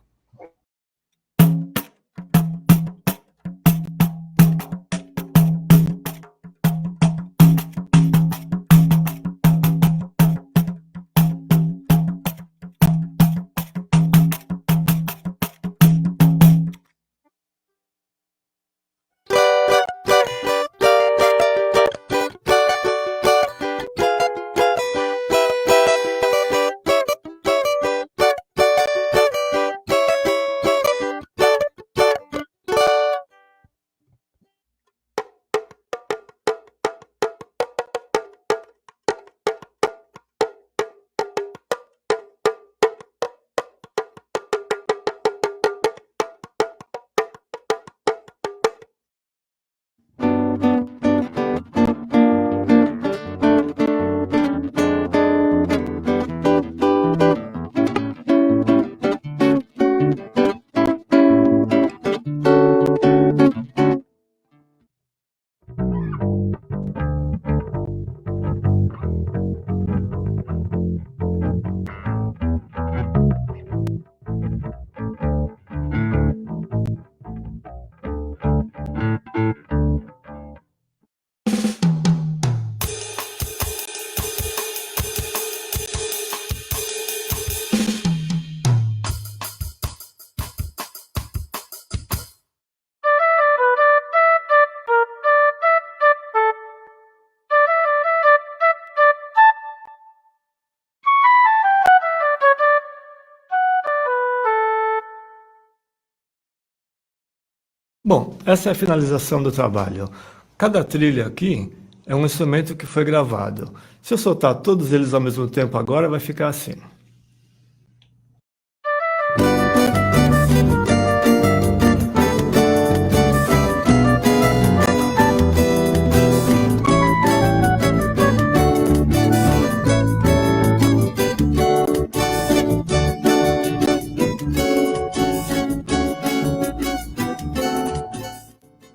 Bom, essa é a finalização do trabalho. Cada trilha aqui é um instrumento que foi gravado. Se eu soltar todos eles ao mesmo tempo agora, vai ficar assim.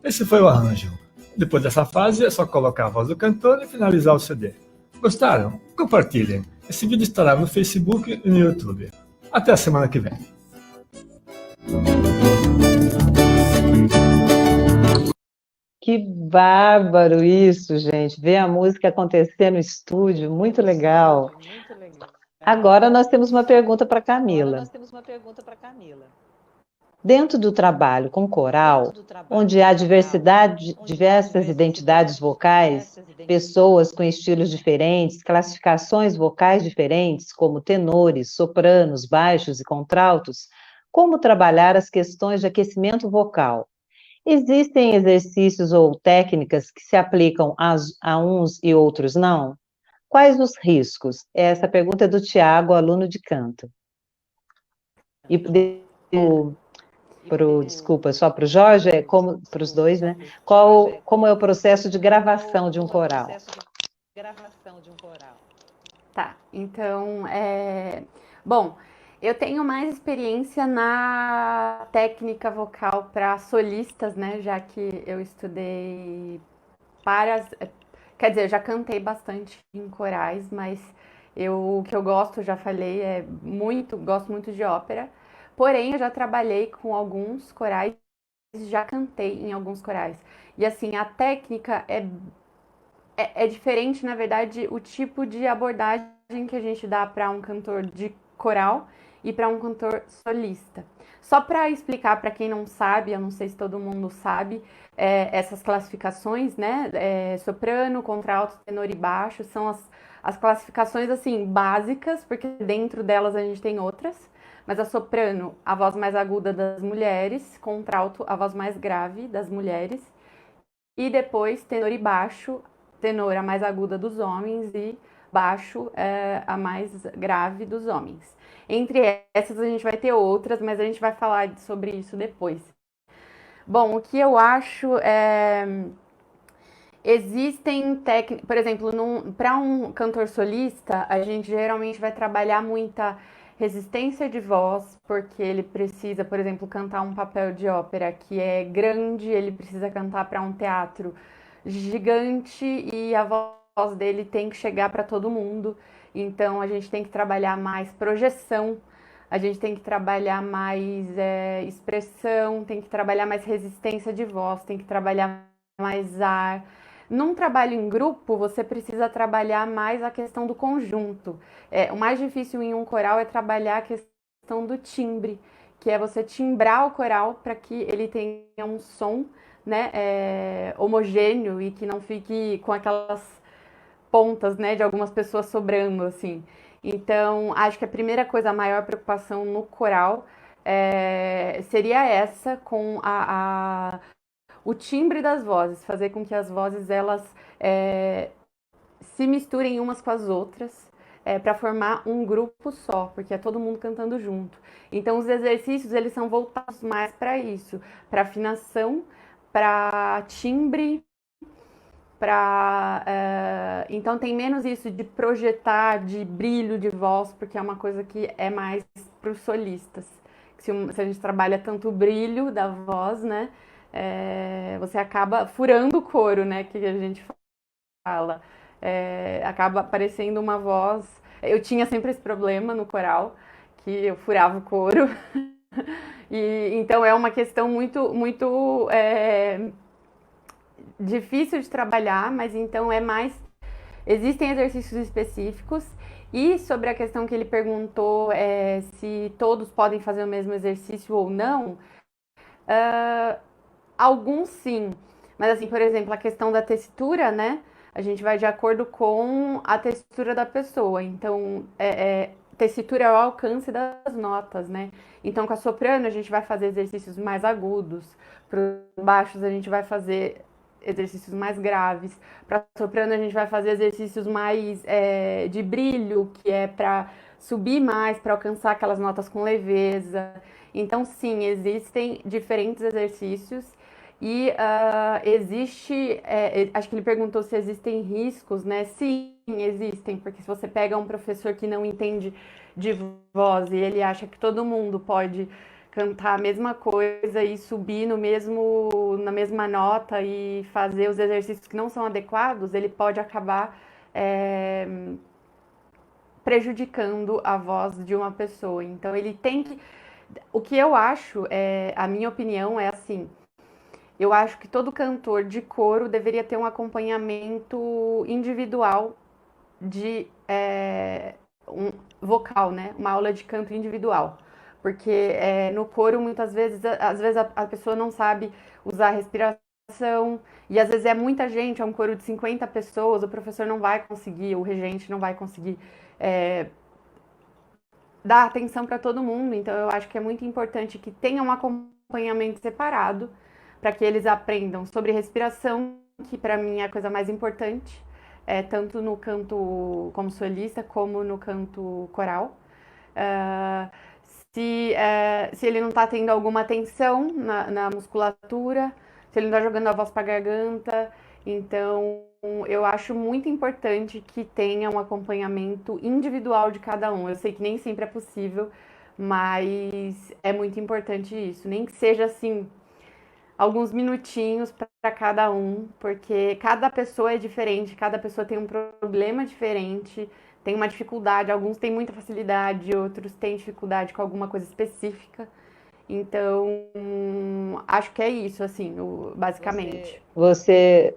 Esse foi o arranjo. Depois dessa fase, é só colocar a voz do cantor e finalizar o CD. Gostaram? Compartilhem. Esse vídeo estará no Facebook e no YouTube. Até a semana que vem. Que bárbaro isso, gente. Ver a música acontecer no estúdio, muito legal. Agora nós temos uma pergunta para Camila. Dentro do trabalho com coral, onde há diversas identidades vocais, pessoas com estilos diferentes, classificações vocais diferentes, como tenores, sopranos, baixos e contraltos, como trabalhar as questões de aquecimento vocal? Existem exercícios ou técnicas que se aplicam a uns e outros não? Quais os riscos? Essa pergunta é do Tiago, aluno de canto. E desculpa, só para o Jorge, para os dois, né? Como é o processo de gravação de um coral? Tá, então, bom, eu tenho mais experiência na técnica vocal para solistas, né? Já que eu estudei quer dizer, eu já cantei bastante em corais, mas o que eu gosto, já falei, gosto muito de ópera. Porém, eu já trabalhei com alguns corais, já cantei em alguns corais. E assim, a técnica é diferente, na verdade, o tipo de abordagem que a gente dá para um cantor de coral e para um cantor solista. Só para explicar para quem não sabe, eu não sei se todo mundo sabe, essas classificações, né? Soprano, contralto, tenor e baixo são as classificações assim básicas, porque dentro delas a gente tem outras. Mas a soprano, a voz mais aguda das mulheres, contralto, a voz mais grave das mulheres, e depois tenor e baixo, tenor a mais aguda dos homens e baixo a mais grave dos homens. Entre essas a gente vai ter outras, mas a gente vai falar sobre isso depois. Bom, o que eu acho existem técnicas, por exemplo, para um cantor solista, a gente geralmente vai trabalhar muita resistência de voz, porque ele precisa, por exemplo, cantar um papel de ópera que é grande, ele precisa cantar para um teatro gigante e a voz dele tem que chegar para todo mundo. Então a gente tem que trabalhar mais projeção, a gente tem que trabalhar mais expressão, tem que trabalhar mais resistência de voz, tem que trabalhar mais ar. Num trabalho em grupo, você precisa trabalhar mais a questão do conjunto. O mais difícil em um coral é trabalhar a questão do timbre, que é você timbrar o coral para que ele tenha um som, né, homogêneo e que não fique com aquelas pontas, né, de algumas pessoas sobrando, assim. Então, acho que a primeira coisa, a maior preocupação no coral seria essa, com o timbre das vozes, fazer com que as vozes elas se misturem umas com as outras para formar um grupo só, porque é todo mundo cantando junto. Então os exercícios eles são voltados mais para isso, para afinação, para timbre, então tem menos isso de projetar, de brilho de voz, porque é uma coisa que é mais para os solistas. Se a gente trabalha tanto o brilho da voz, né? Você acaba furando o coro, né? Que a gente fala. Acaba aparecendo uma voz. Eu tinha sempre esse problema no coral, que eu furava o coro. E então é uma questão muito, muito difícil de trabalhar, mas então é mais. Existem exercícios específicos. E sobre a questão que ele perguntou se todos podem fazer o mesmo exercício ou não, alguns sim. Mas assim, por exemplo, a questão da textura, né? A gente vai de acordo com a textura da pessoa. Então, tessitura é o alcance das notas, né? Então, com a soprano, a gente vai fazer exercícios mais agudos, para os baixos, a gente vai fazer exercícios mais graves, para soprano, a gente vai fazer exercícios mais de brilho, que é para subir mais, para alcançar aquelas notas com leveza. Então, sim, existem diferentes exercícios. E existe, acho que ele perguntou se existem riscos, né? Sim, existem, porque se você pega um professor que não entende de voz e ele acha que todo mundo pode cantar a mesma coisa e subir na mesma nota e fazer os exercícios que não são adequados, ele pode acabar prejudicando a voz de uma pessoa. Então ele tem que. O que eu acho, a minha opinião é assim. Eu acho que todo cantor de coro deveria ter um acompanhamento individual de vocal, né? Uma aula de canto individual. Porque no coro, muitas vezes, às vezes a pessoa não sabe usar a respiração, e às vezes é muita gente, é um coro de 50 pessoas, o professor não vai conseguir, o regente não vai conseguir dar atenção para todo mundo. Então eu acho que é muito importante que tenha um acompanhamento separado, para que eles aprendam sobre respiração, que para mim é a coisa mais importante, tanto no canto como solista, como no canto coral. Se ele não está tendo alguma tensão na musculatura, se ele não está jogando a voz para a garganta. Então, eu acho muito importante que tenha um acompanhamento individual de cada um. Eu sei que nem sempre é possível, mas é muito importante isso. Nem que seja assim, alguns minutinhos para cada um, porque cada pessoa é diferente, cada pessoa tem um problema diferente, tem uma dificuldade, alguns têm muita facilidade, outros têm dificuldade com alguma coisa específica. Então, acho que é isso, assim, basicamente. Você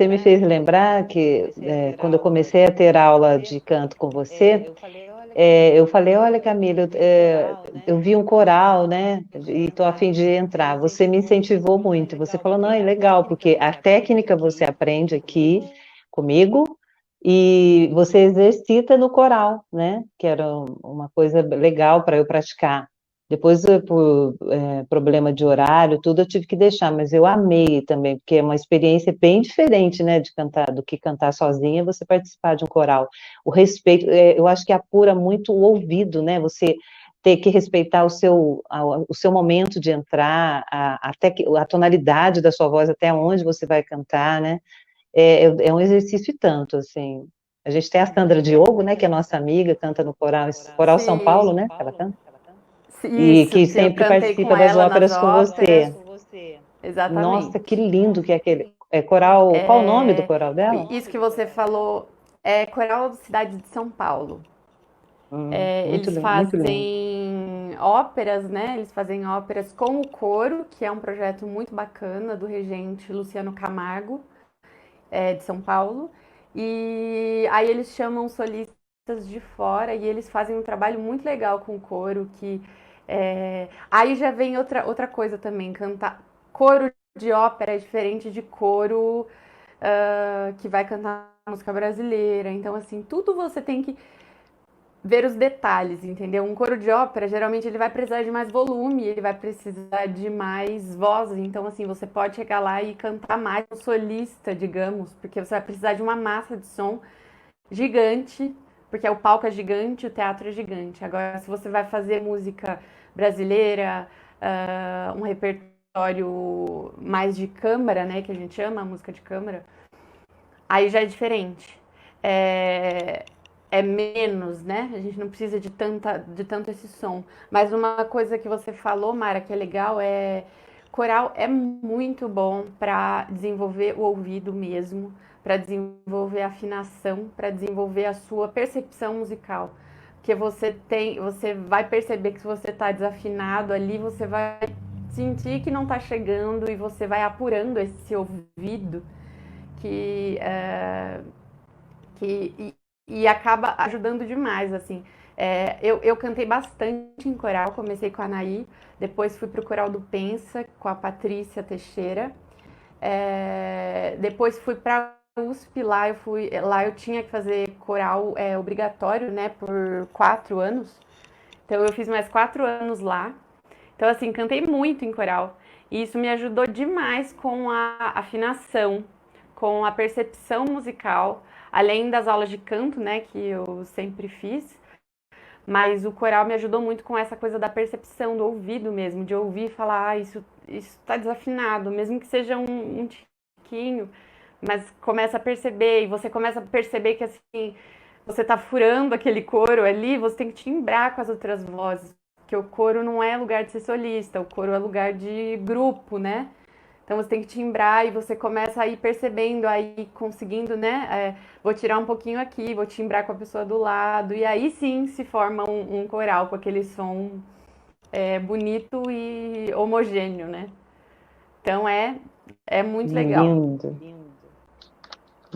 me fez lembrar que quando eu comecei a ter aula de canto com você, eu falei, olha, Camila, eu vi um coral, né? E estou a fim de entrar. Você me incentivou muito. Você falou, não, é legal, porque a técnica você aprende aqui comigo e você exercita no coral, né? Que era uma coisa legal para eu praticar. Depois, por problema de horário, tudo eu tive que deixar, mas eu amei também, porque é uma experiência bem diferente, né, de cantar, do que cantar sozinha, você participar de um coral. O respeito, eu acho que apura muito o ouvido, né, você ter que respeitar o seu momento de entrar, até a tonalidade da sua voz, até onde você vai cantar, né, é um exercício e tanto, assim. A gente tem a Sandra Diogo, né, que é nossa amiga, canta no Coral São Paulo, né, ela canta. E que sempre participa das óperas com você. Exatamente. Nossa, que lindo que é aquele coral. Qual o nome do coral dela? Isso que você falou é Coral da Cidade de São Paulo. Muito Eles lindo, muito lindo. fazem óperas, né? Eles fazem óperas com o coro, que é um projeto muito bacana do regente Luciano Camargo, de São Paulo. E aí eles chamam solistas de fora e eles fazem um trabalho muito legal com o coro, que aí já vem outra coisa também, cantar coro de ópera é diferente de coro que vai cantar música brasileira. Então, assim, tudo você tem que ver os detalhes, entendeu? Um coro de ópera, geralmente, ele vai precisar de mais volume, ele vai precisar de mais vozes. Então, assim, você pode chegar lá e cantar mais um solista, digamos, porque você vai precisar de uma massa de som gigante, porque o palco é gigante, o teatro é gigante. Agora, se você vai fazer música brasileira, um repertório mais de câmara, né, que a gente chama, música de câmara, aí já é diferente. É menos, né? A gente não precisa de tanto esse som. Mas uma coisa que você falou, Mara, que é legal, coral é muito bom para desenvolver o ouvido mesmo, para desenvolver a afinação, para desenvolver a sua percepção musical. Porque você vai perceber que se você está desafinado ali, você vai sentir que não está chegando e você vai apurando esse ouvido e acaba ajudando demais, assim. Eu cantei bastante em coral, comecei com a Anaí, depois fui pro coral do Pensa, com a Patrícia Teixeira, depois fui para USP, lá eu tinha que fazer coral obrigatório, né, por 4 anos. Então eu fiz mais 4 anos lá. Então, assim, cantei muito em coral. E isso me ajudou demais com a afinação, com a percepção musical, além das aulas de canto, né, que eu sempre fiz. Mas o coral me ajudou muito com essa coisa da percepção, do ouvido mesmo, de ouvir e falar, isso tá desafinado, mesmo que seja um tiquinho, mas começa a perceber, e você começa a perceber que, assim, você tá furando aquele coro ali, você tem que timbrar com as outras vozes, porque o coro não é lugar de ser solista, o coro é lugar de grupo, né? Então você tem que timbrar e você começa a ir percebendo, aí conseguindo, né? Vou tirar um pouquinho aqui, vou timbrar com a pessoa do lado, e aí sim se forma um coral com aquele som bonito e homogêneo, né? Então é muito legal. Lindo,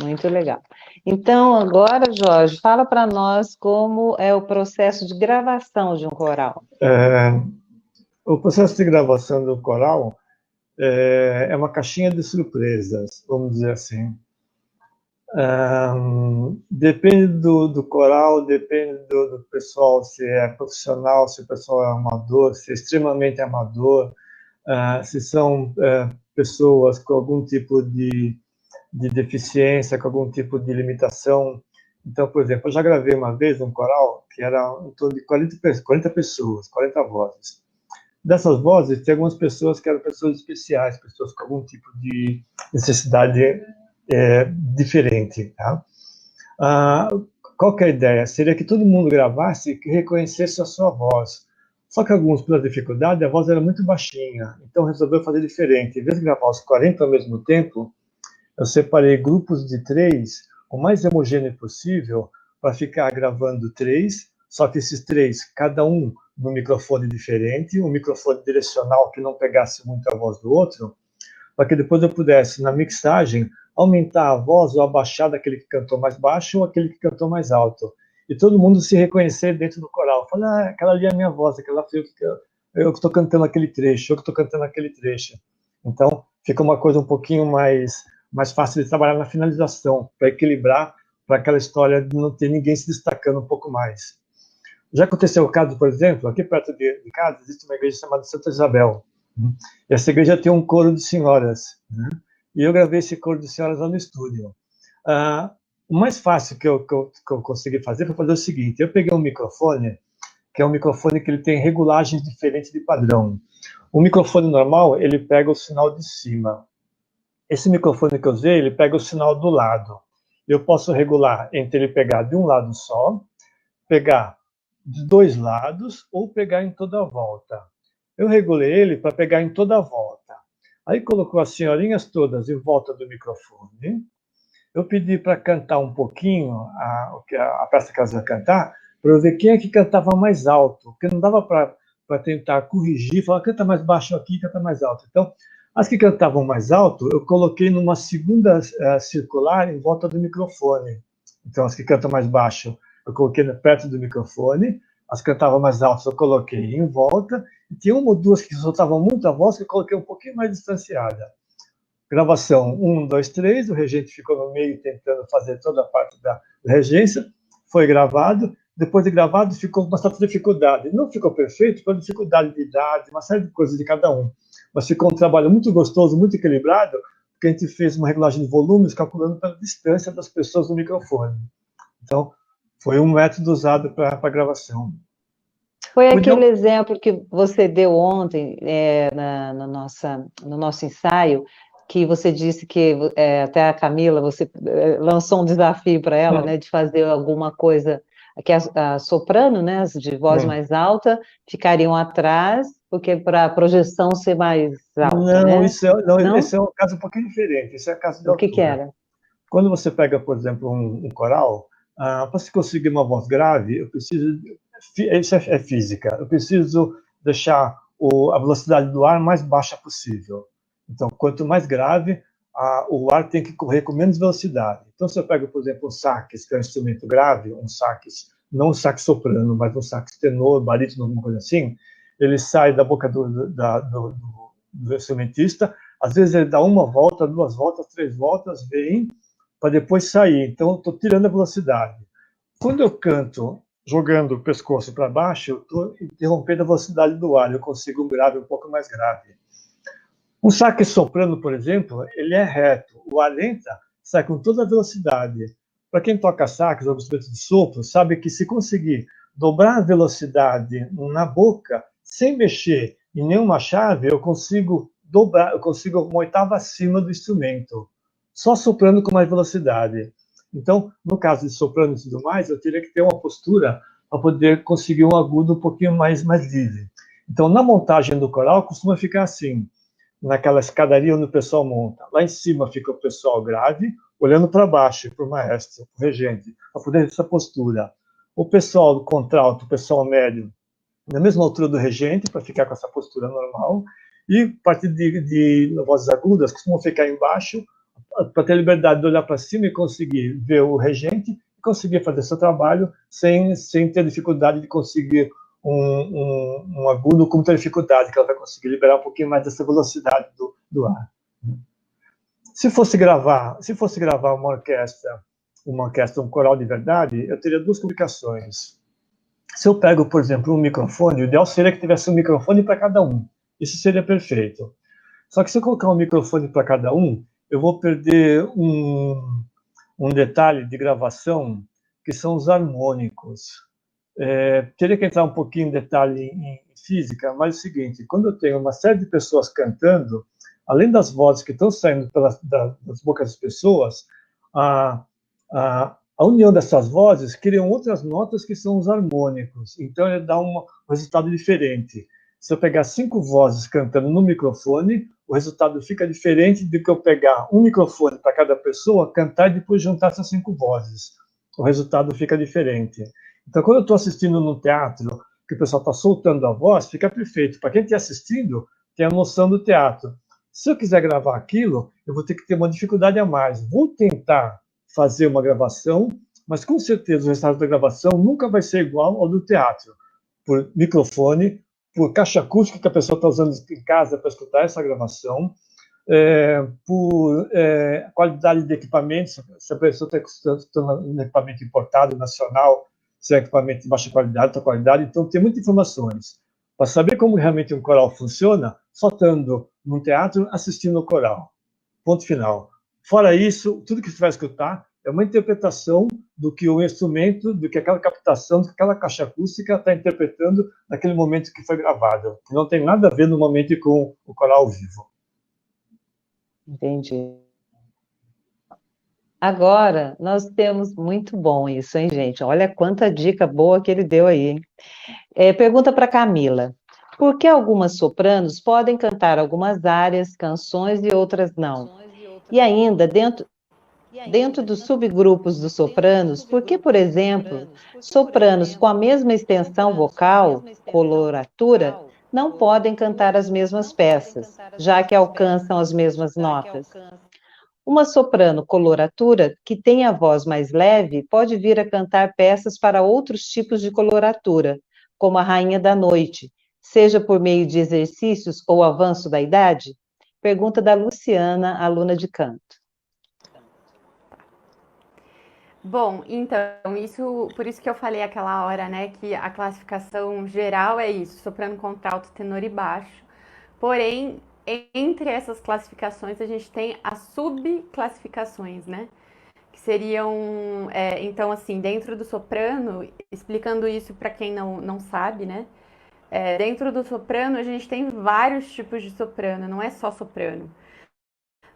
muito legal. Então, agora, Jorge, fala para nós como é o processo de gravação de um coral. O processo de gravação do coral é uma caixinha de surpresas, vamos dizer assim. Depende do coral, depende do pessoal, se é profissional, se o pessoal é amador, se é extremamente amador, se são pessoas com algum tipo de deficiência, com algum tipo de limitação. Então, por exemplo, eu já gravei uma vez um coral que era em torno de 40 pessoas, 40 vozes. Dessas vozes, tem algumas pessoas que eram pessoas especiais, pessoas com algum tipo de necessidade diferente. Tá? Qual que é a ideia? Seria que todo mundo gravasse e reconhecesse a sua voz. Só que alguns, pela dificuldade, a voz era muito baixinha, então resolveu fazer diferente. Em vez de gravar os 40 ao mesmo tempo, eu separei grupos de 3, o mais homogêneo possível, para ficar gravando 3, só que esses 3, cada um num microfone diferente, um microfone direcional que não pegasse muito a voz do outro, para que depois eu pudesse, na mixagem, aumentar a voz ou abaixar daquele que cantou mais baixo ou aquele que cantou mais alto. E todo mundo se reconhecer dentro do coral. Falar, aquela ali é a minha voz, aquela foi eu que estou cantando aquele trecho, eu que estou cantando aquele trecho. Então, fica uma coisa um pouquinho mais fácil de trabalhar na finalização, para equilibrar, para aquela história de não ter ninguém se destacando um pouco mais. Já aconteceu o caso, por exemplo, aqui perto de casa, existe uma igreja chamada Santa Isabel. E essa igreja tem um coro de senhoras. Né? E eu gravei esse coro de senhoras lá no estúdio. O mais fácil que eu consegui fazer foi fazer o seguinte: eu peguei um microfone, que é um microfone que ele tem regulagens diferentes de padrão. O microfone normal, ele pega o sinal de cima. Esse microfone que eu usei, ele pega o sinal do lado. Eu posso regular entre ele pegar de um lado só, pegar de 2 lados ou pegar em toda a volta. Eu regulei ele para pegar em toda a volta. Aí colocou as senhorinhas todas em volta do microfone. Eu pedi para cantar um pouquinho a peça que elas iam cantar, para eu ver quem é que cantava mais alto, porque não dava para tentar corrigir, falar, canta mais baixo aqui, canta mais alto. Então, as que cantavam mais alto, eu coloquei numa segunda circular em volta do microfone. Então, as que cantam mais baixo, eu coloquei perto do microfone, as que cantavam mais alto, eu coloquei em volta, e tinha uma ou duas que soltavam muita voz, que eu coloquei um pouquinho mais distanciada. Gravação 1, 2, 3, o regente ficou no meio tentando fazer toda a parte da regência, foi gravado, depois de gravado ficou com uma certa dificuldade. Não ficou perfeito, por dificuldade de idade, uma série de coisas de cada um. Mas ficou um trabalho muito gostoso, muito equilibrado, porque a gente fez uma regulagem de volumes calculando pela distância das pessoas do microfone. Então, foi um método usado para a gravação. Foi aquele exemplo que você deu ontem no nosso ensaio, que você disse que até a Camila, você lançou um desafio para ela, né, de fazer alguma coisa que a soprano, né, as de voz mais alta, ficariam atrás, porque para a projeção ser mais alta, não, né? Esse é um caso um pouquinho diferente. Esse é o caso de altura. O que era? Quando você pega, por exemplo, um coral, para se conseguir uma voz grave, eu preciso... Isso é física. Eu preciso deixar a velocidade do ar mais baixa possível. Então, quanto mais grave, o ar tem que correr com menos velocidade. Então, se eu pego, por exemplo, um sax, que é um instrumento grave, um sax, não um sax soprano, mas um sax tenor, barítono, alguma coisa assim, ele sai da boca do instrumentista, às vezes ele dá 1 volta, 2 voltas, 3 voltas, vem, para depois sair. Então, estou tirando a velocidade. Quando eu canto jogando o pescoço para baixo, eu estou interrompendo a velocidade do ar, eu consigo um grave um pouco mais grave. Um sax soprano, por exemplo, ele é reto, o ar entra, sai com toda a velocidade. Para quem toca sax ou instrumento de sopro, sabe que se conseguir dobrar a velocidade na boca, sem mexer em nenhuma chave, eu consigo dobrar, eu consigo uma oitava acima do instrumento, só soprando com mais velocidade. Então, no caso de soprano e tudo mais, eu teria que ter uma postura para poder conseguir um agudo um pouquinho mais livre. Então, na montagem do coral, costuma ficar assim, naquela escadaria onde o pessoal monta. Lá em cima fica o pessoal grave, olhando para baixo, para o maestro, para o regente, para poder ter essa postura. O pessoal do contralto, o pessoal médio, na mesma altura do regente, para ficar com essa postura normal, e a partir de vozes agudas, costumam ficar embaixo, para ter liberdade de olhar para cima e conseguir ver o regente, e conseguir fazer seu trabalho sem ter dificuldade de conseguir um agudo com muita dificuldade, que ela vai conseguir liberar um pouquinho mais dessa velocidade do ar. Se fosse gravar uma orquestra, um coral de verdade, eu teria duas complicações. Se eu pego, por exemplo, um microfone, o ideal seria que tivesse um microfone para cada um. Isso seria perfeito. Só que se eu colocar um microfone para cada um, eu vou perder um detalhe de gravação, que são os harmônicos. Teria que entrar um pouquinho em detalhe em física, mas é o seguinte, quando eu tenho uma série de pessoas cantando, além das vozes que estão saindo das bocas das pessoas, a união dessas vozes criam outras notas que são os harmônicos. Então, ele dá um resultado diferente. Se eu pegar 5 vozes cantando no microfone, o resultado fica diferente do que eu pegar um microfone para cada pessoa, cantar e depois juntar essas 5 vozes. O resultado fica diferente. Então, quando eu estou assistindo no teatro, que o pessoal está soltando a voz, fica perfeito. Para quem está assistindo, tem a noção do teatro. Se eu quiser gravar aquilo, eu vou ter que ter uma dificuldade a mais. Vou tentar fazer uma gravação, mas com certeza o resultado da gravação nunca vai ser igual ao do teatro. Por microfone, por caixa acústica que a pessoa está usando em casa para escutar essa gravação, por qualidade de equipamento, se a pessoa está usando um equipamento importado, nacional, se é equipamento de baixa qualidade, alta qualidade, então tem muitas informações. Para saber como realmente um coral funciona, só estando num teatro assistindo o coral. Ponto final. Fora isso, tudo que você vai escutar é uma interpretação do que o instrumento, do que aquela captação, do que aquela caixa acústica está interpretando naquele momento que foi gravado. Não tem nada a ver no momento com o coral ao vivo. Entendi. Agora, nós temos muito bom isso, hein, gente? Olha quanta dica boa que ele deu aí, hein? Pergunta para Camila. Por que algumas sopranos podem cantar algumas áreas, canções e outras não? E ainda, dentro dos subgrupos dos sopranos, por que, por exemplo, sopranos com a mesma extensão vocal, coloratura, não podem cantar as mesmas peças, já que alcançam as mesmas notas? Uma soprano coloratura, que tem a voz mais leve, pode vir a cantar peças para outros tipos de coloratura, como a Rainha da Noite, seja por meio de exercícios ou avanço da idade? Pergunta da Luciana, aluna de canto. Bom, então, por isso que eu falei aquela hora, né, que a classificação geral é isso, soprano, contralto, tenor e baixo. Porém, entre essas classificações, a gente tem as subclassificações, né? Que seriam, então, assim, dentro do soprano, explicando isso para quem não sabe, né? Dentro do soprano, a gente tem vários tipos de soprano, não é só soprano.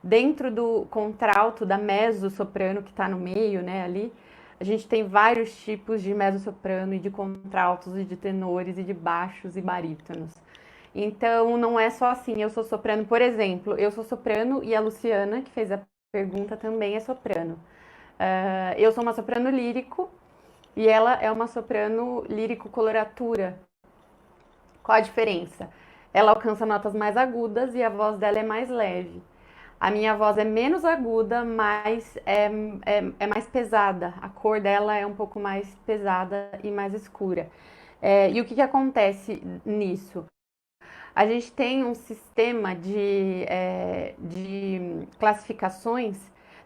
Dentro do contralto, da mezzo-soprano, que está no meio, né, ali, a gente tem vários tipos de mezzo-soprano e de contraltos e de tenores e de baixos e barítonos. Então, não é só assim, eu sou soprano, por exemplo, eu sou soprano e a Luciana, que fez a pergunta, também é soprano. Eu sou uma soprano lírico e ela é uma soprano lírico-coloratura. Qual a diferença? Ela alcança notas mais agudas e a voz dela é mais leve. A minha voz é menos aguda, mas é mais pesada. A cor dela é um pouco mais pesada e mais escura. E o que acontece nisso? A gente tem um sistema de classificações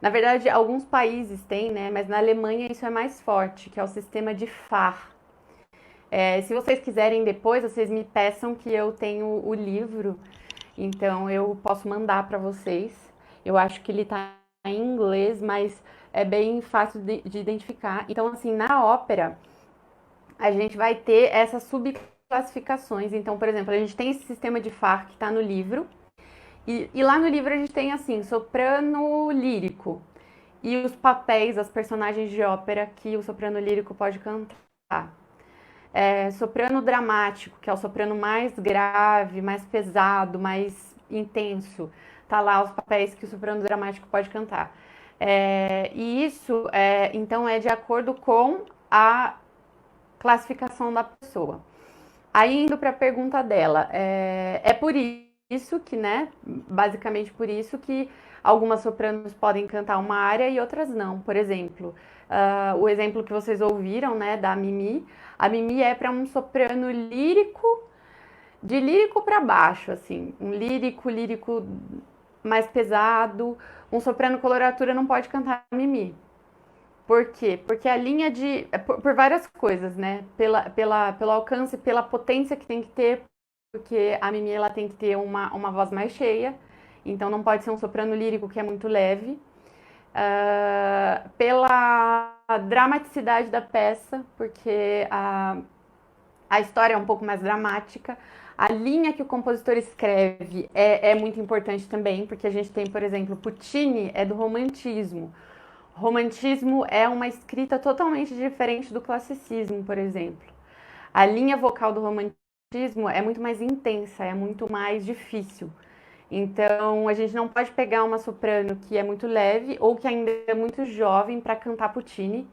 Na verdade, alguns países têm, né? Mas na Alemanha isso é mais forte, que é o sistema de FAR. Se vocês quiserem depois, vocês me peçam que eu tenho o livro, então eu posso mandar para vocês. Eu acho que ele está em inglês, mas é bem fácil de identificar. Então, assim, na ópera, a gente vai ter essas subclassificações. Então, por exemplo, a gente tem esse sistema de FAR que está no livro, e lá no livro a gente tem, assim, soprano lírico. E os papéis, as personagens de ópera que o soprano lírico pode cantar. Soprano dramático, que é o soprano mais grave, mais pesado, mais intenso. Tá lá os papéis que o soprano dramático pode cantar. E isso, então, é de acordo com a classificação da pessoa. Aí, indo para a pergunta dela, é por isso que, né, basicamente por isso que algumas sopranos podem cantar uma área e outras não. Por exemplo, o exemplo que vocês ouviram, né, da Mimi, a Mimi é para um soprano lírico, de lírico para baixo, assim, um lírico mais pesado. Um soprano coloratura não pode cantar Mimi. Por quê? Porque a linha de. Por várias coisas, né? Pelo alcance, pela potência que tem que ter, porque a Mimi ela tem que ter uma voz mais cheia, então não pode ser um soprano lírico que é muito leve. Pela dramaticidade da peça, porque a história é um pouco mais dramática. A linha que o compositor escreve é muito importante também, porque a gente tem, por exemplo, Puccini é do romantismo. Romantismo é uma escrita totalmente diferente do classicismo, por exemplo. A linha vocal do romantismo é muito mais intensa, é muito mais difícil. Então, a gente não pode pegar uma soprano que é muito leve ou que ainda é muito jovem para cantar Puccini,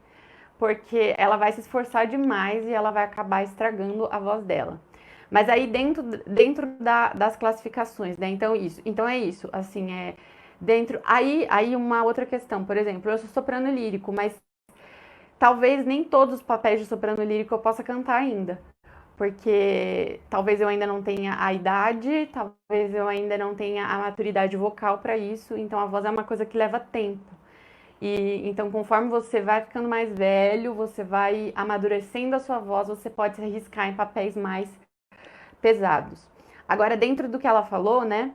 porque ela vai se esforçar demais e ela vai acabar estragando a voz dela. Mas aí dentro das classificações, né? Então é isso, assim, aí uma outra questão, por exemplo, eu sou soprano lírico, mas talvez nem todos os papéis de soprano lírico eu possa cantar ainda, porque talvez eu ainda não tenha a idade, talvez eu ainda não tenha a maturidade vocal para isso, então a voz é uma coisa que leva tempo. E então, conforme você vai ficando mais velho, você vai amadurecendo a sua voz, você pode se arriscar em papéis mais pesados. Agora, dentro do que ela falou, né,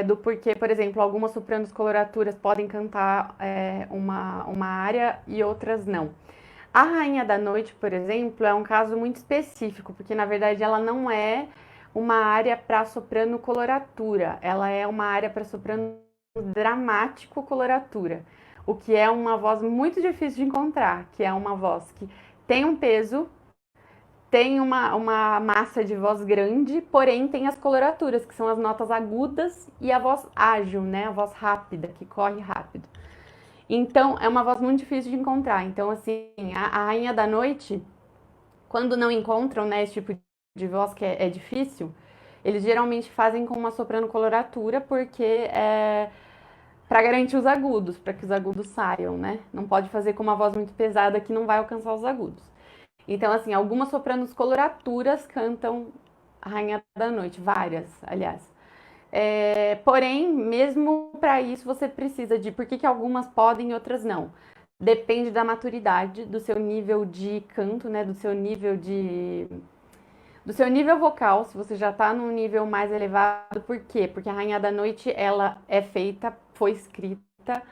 do porquê, por exemplo, algumas sopranos coloraturas podem cantar uma área e outras não. A Rainha da Noite, por exemplo, é um caso muito específico, porque na verdade ela não é uma área para soprano coloratura, ela é uma área para soprano dramático coloratura, o que é uma voz muito difícil de encontrar, que é uma voz que tem um peso, tem uma massa de voz grande, porém tem as coloraturas, que são as notas agudas, e a voz ágil, né? A voz rápida, que corre rápido. Então, é uma voz muito difícil de encontrar. Então, assim, a Rainha da Noite, quando não encontram, né, esse tipo de voz que é difícil, eles geralmente fazem com uma soprano coloratura, porque para garantir os agudos, para que os agudos saiam, né? Não pode fazer com uma voz muito pesada que não vai alcançar os agudos. Então, assim, algumas sopranos coloraturas cantam a Rainha da Noite, várias, aliás. Porém, mesmo para isso, você precisa de... Por que algumas podem e outras não? Depende da maturidade, do seu nível de canto, né? Do seu nível vocal, se você já está num nível mais elevado. Por quê? Porque a Rainha da Noite, ela foi escrita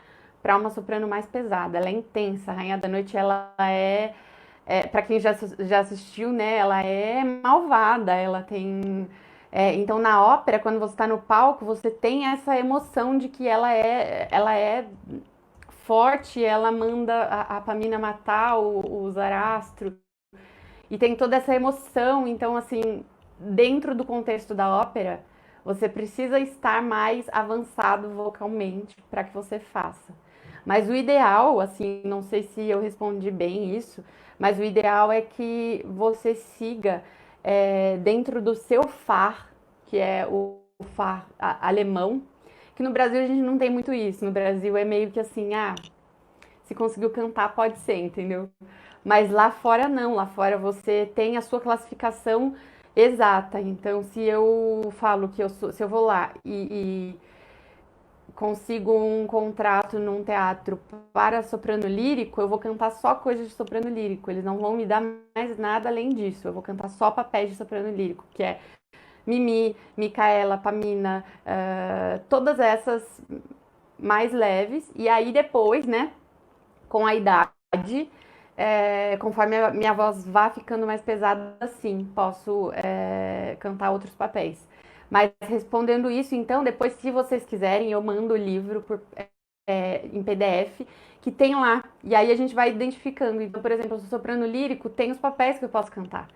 para uma soprano mais pesada, ela é intensa. A Rainha da Noite, ela para quem já assistiu, né, ela é malvada, ela tem... então, na ópera, quando você está no palco, você tem essa emoção de que ela é forte, ela manda a Pamina matar o Zarastro, e tem toda essa emoção. Então, assim, dentro do contexto da ópera, você precisa estar mais avançado vocalmente para que você faça. Mas o ideal, assim, não sei se eu respondi bem isso, mas o ideal é que você siga dentro do seu FAR, que é o FAR alemão, que no Brasil a gente não tem muito isso. No Brasil é meio que assim, se conseguiu cantar, pode ser, entendeu? Mas lá fora não, lá fora você tem a sua classificação exata. Então, se eu falo que se eu vou lá e consigo um contrato num teatro para soprano lírico, eu vou cantar só coisas de soprano lírico. Eles não vão me dar mais nada além disso. Eu vou cantar só papéis de soprano lírico, que é Mimi, Micaela, Pamina, todas essas mais leves. E aí depois, né, com a idade, conforme a minha voz vá ficando mais pesada, sim, posso cantar outros papéis. Mas respondendo isso, então, depois, se vocês quiserem, eu mando o livro em PDF, que tem lá. E aí a gente vai identificando. Então, por exemplo, eu sou soprano lírico, tem os papéis que eu posso cantar.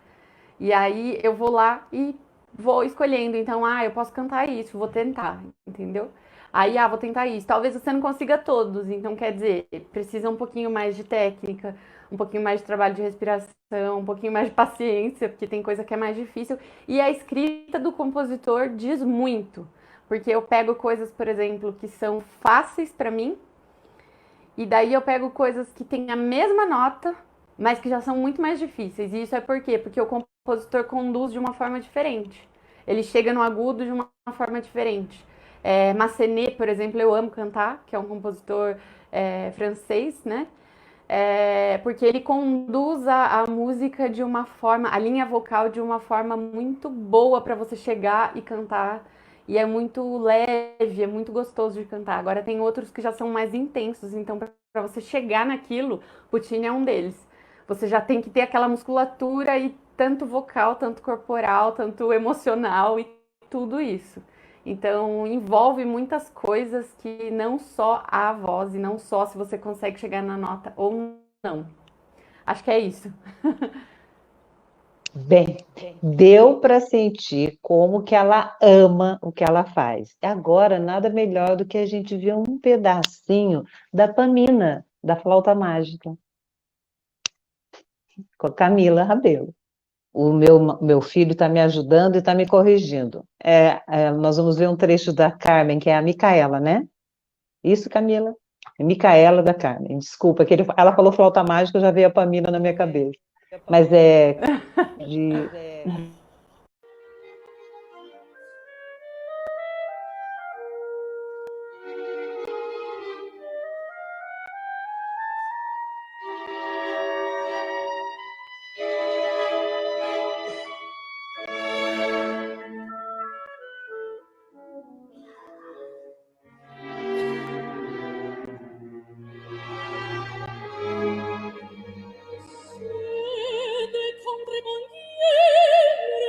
E aí eu vou lá e vou escolhendo. Então, eu posso cantar isso, vou tentar, entendeu? Aí, vou tentar isso. Talvez você não consiga todos, então quer dizer, precisa um pouquinho mais de técnica, um pouquinho mais de trabalho de respiração, um pouquinho mais de paciência, porque tem coisa que é mais difícil. E a escrita do compositor diz muito, porque eu pego coisas, por exemplo, que são fáceis para mim, e daí eu pego coisas que têm a mesma nota, mas que já são muito mais difíceis. E isso é por quê? Porque o compositor conduz de uma forma diferente. Ele chega no agudo de uma forma diferente. Massenet, por exemplo, eu amo cantar, que é um compositor francês, né? Porque ele conduz a música de uma forma, a linha vocal de uma forma muito boa para você chegar e cantar. E é muito leve, é muito gostoso de cantar. Agora tem outros que já são mais intensos, então para você chegar naquilo, Puccini é um deles. Você já tem que ter aquela musculatura e tanto vocal, tanto corporal, tanto emocional e tudo isso. Então, envolve muitas coisas que não só a voz e não só se você consegue chegar na nota ou não. Acho que é isso. Bem, deu para sentir como que ela ama o que ela faz. E agora, nada melhor do que a gente ver um pedacinho da Pamina, da flauta mágica, com a Camila Rabelo. O meu filho está me ajudando e está me corrigindo. Nós vamos ver um trecho da Carmen, que é a Micaela, né? Isso, Camila? É Micaela da Carmen. Desculpa, ela falou flauta mágica, já veio a Pamina na minha cabeça. Mas de. Sede contre mon Dieu,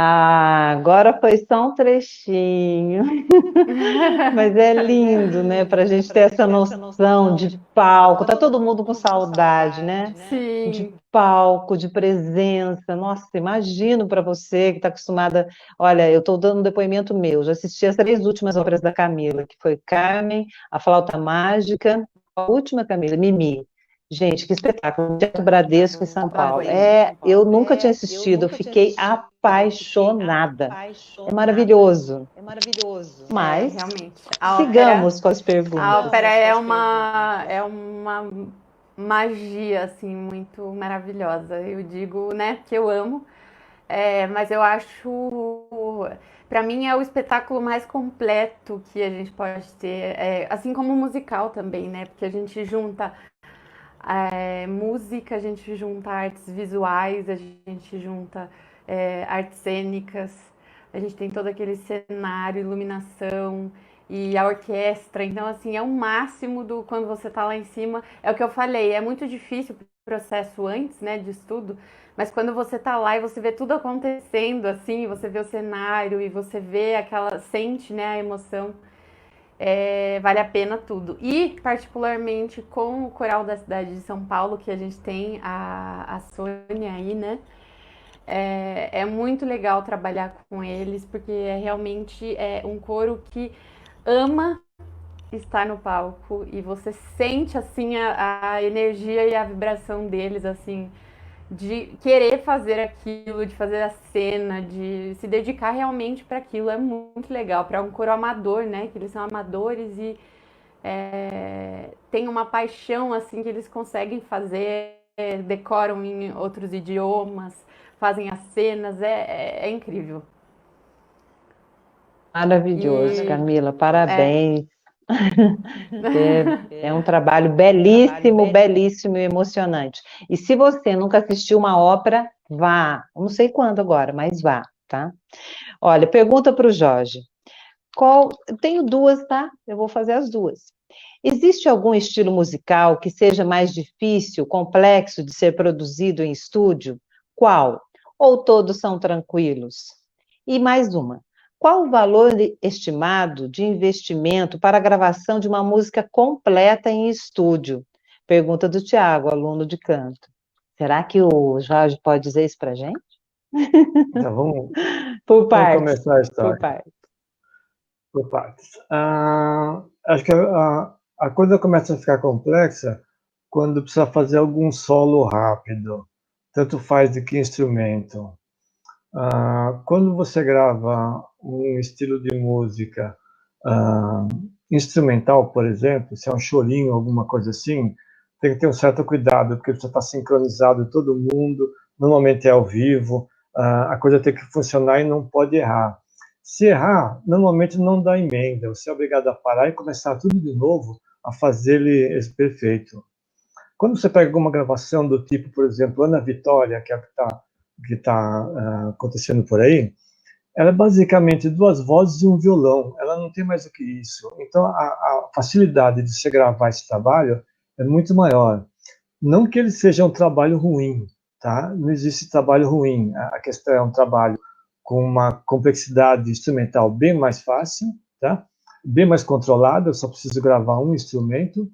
Ah, agora foi só um trechinho, mas é lindo, né? Para a gente ter essa noção de palco. Tá todo mundo com saudade, né? De Sim. palco, de presença. Nossa, imagino para você que está acostumada. Olha, eu estou dando um depoimento meu. Já assisti as 3 últimas óperas da Camila, que foi Carmen, A Flauta Mágica, a última Camila, Mimi. Gente, que espetáculo! No Teatro Bradesco em São Paulo. Eu nunca tinha assistido, eu fiquei apaixonada. É maravilhoso. É, Mas realmente. sigamos com as A perguntas. ópera é uma magia, assim, muito maravilhosa. Eu digo, né, que eu amo. Mas eu acho, para mim, é o espetáculo mais completo que a gente pode ter, assim como o musical também, né? Porque a gente junta música, a gente junta artes visuais, a gente junta artes cênicas, a gente tem todo aquele cenário, iluminação e a orquestra. Então, assim, é o máximo do quando você tá lá em cima. É o que eu falei, é muito difícil o processo antes, né, de estudo, mas quando você tá lá e você vê tudo acontecendo, assim, você vê o cenário e você vê aquela, sente, né, a emoção, vale a pena tudo. E, particularmente, com o Coral da cidade de São Paulo, que a gente tem a Sônia aí, né? É muito legal trabalhar com eles, porque realmente um coro que ama estar no palco e você sente, assim, a energia e a vibração deles, assim, de querer fazer aquilo, de fazer a cena, de se dedicar realmente para aquilo. É muito legal para um coro amador, né? Que eles são amadores e tem uma paixão assim que eles conseguem fazer, decoram em outros idiomas, fazem as cenas, é incrível. Maravilhoso, E Camila, é, parabéns. É um trabalho belíssimo, belíssimo e emocionante. E se você nunca assistiu uma ópera, vá. Eu não sei quando agora, mas vá, tá? Olha, pergunta para o Jorge. Eu tenho duas, tá? Eu vou fazer as duas. Existe algum estilo musical que seja mais difícil, complexo de ser produzido em estúdio? Qual? Ou todos são tranquilos? E mais uma. Qual o valor estimado de investimento para a gravação de uma música completa em estúdio? Pergunta do Tiago, aluno de canto. Será que o Jorge pode dizer isso para a gente? Então, Por vamos partes, começar a por história. partes. Por partes. Acho que a coisa começa a ficar complexa quando precisa fazer algum solo rápido, tanto faz de que instrumento. Quando você grava um estilo de música instrumental, por exemplo, se é um chorinho, alguma coisa assim, tem que ter um certo cuidado, porque você está sincronizado todo mundo, normalmente é ao vivo, a coisa tem que funcionar e não pode errar. Se errar, normalmente não dá emenda, você é obrigado a parar e começar tudo de novo, a fazer ele perfeito. Quando você pega alguma gravação do tipo, por exemplo, Ana Vitória, que é a que está acontecendo por aí, ela é basicamente 2 vozes e um violão, ela não tem mais do que isso. Então, a facilidade de você gravar esse trabalho é muito maior. Não que ele seja um trabalho ruim, tá? Não existe trabalho ruim. A questão é um trabalho com uma complexidade instrumental bem mais fácil, tá? Bem mais controlada, eu só preciso gravar um instrumento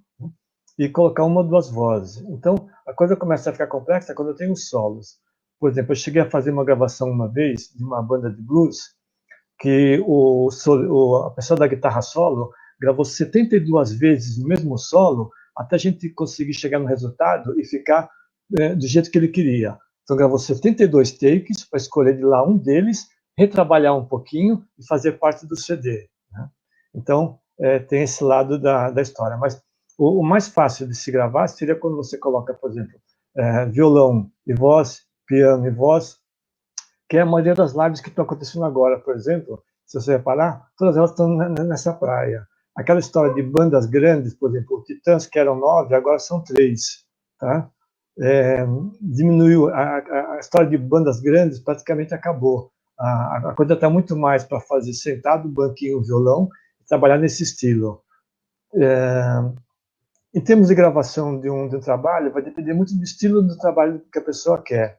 e colocar 1 ou 2 vozes. Então, a coisa começa a ficar complexa quando eu tenho solos. Por exemplo, eu cheguei a fazer uma gravação uma vez de uma banda de blues que a pessoa da guitarra solo gravou 72 vezes o mesmo solo até a gente conseguir chegar no resultado e ficar do jeito que ele queria. Então, gravou 72 takes para escolher de lá um deles, retrabalhar um pouquinho e fazer parte do CD. Né? Então, tem esse lado da história. Mas o mais fácil de se gravar seria quando você coloca, por exemplo, violão e voz, piano e voz, que é a maioria das lives que estão acontecendo agora, por exemplo, se você reparar, todas elas estão nessa praia. Aquela história de bandas grandes, por exemplo, Titãs, que eram 9, agora são 3. Tá? Diminuiu, a história de bandas grandes praticamente acabou. A coisa está muito mais para fazer sentado, banquinho, violão, e trabalhar nesse estilo. Em termos de gravação de um trabalho, vai depender muito do estilo do trabalho que a pessoa quer.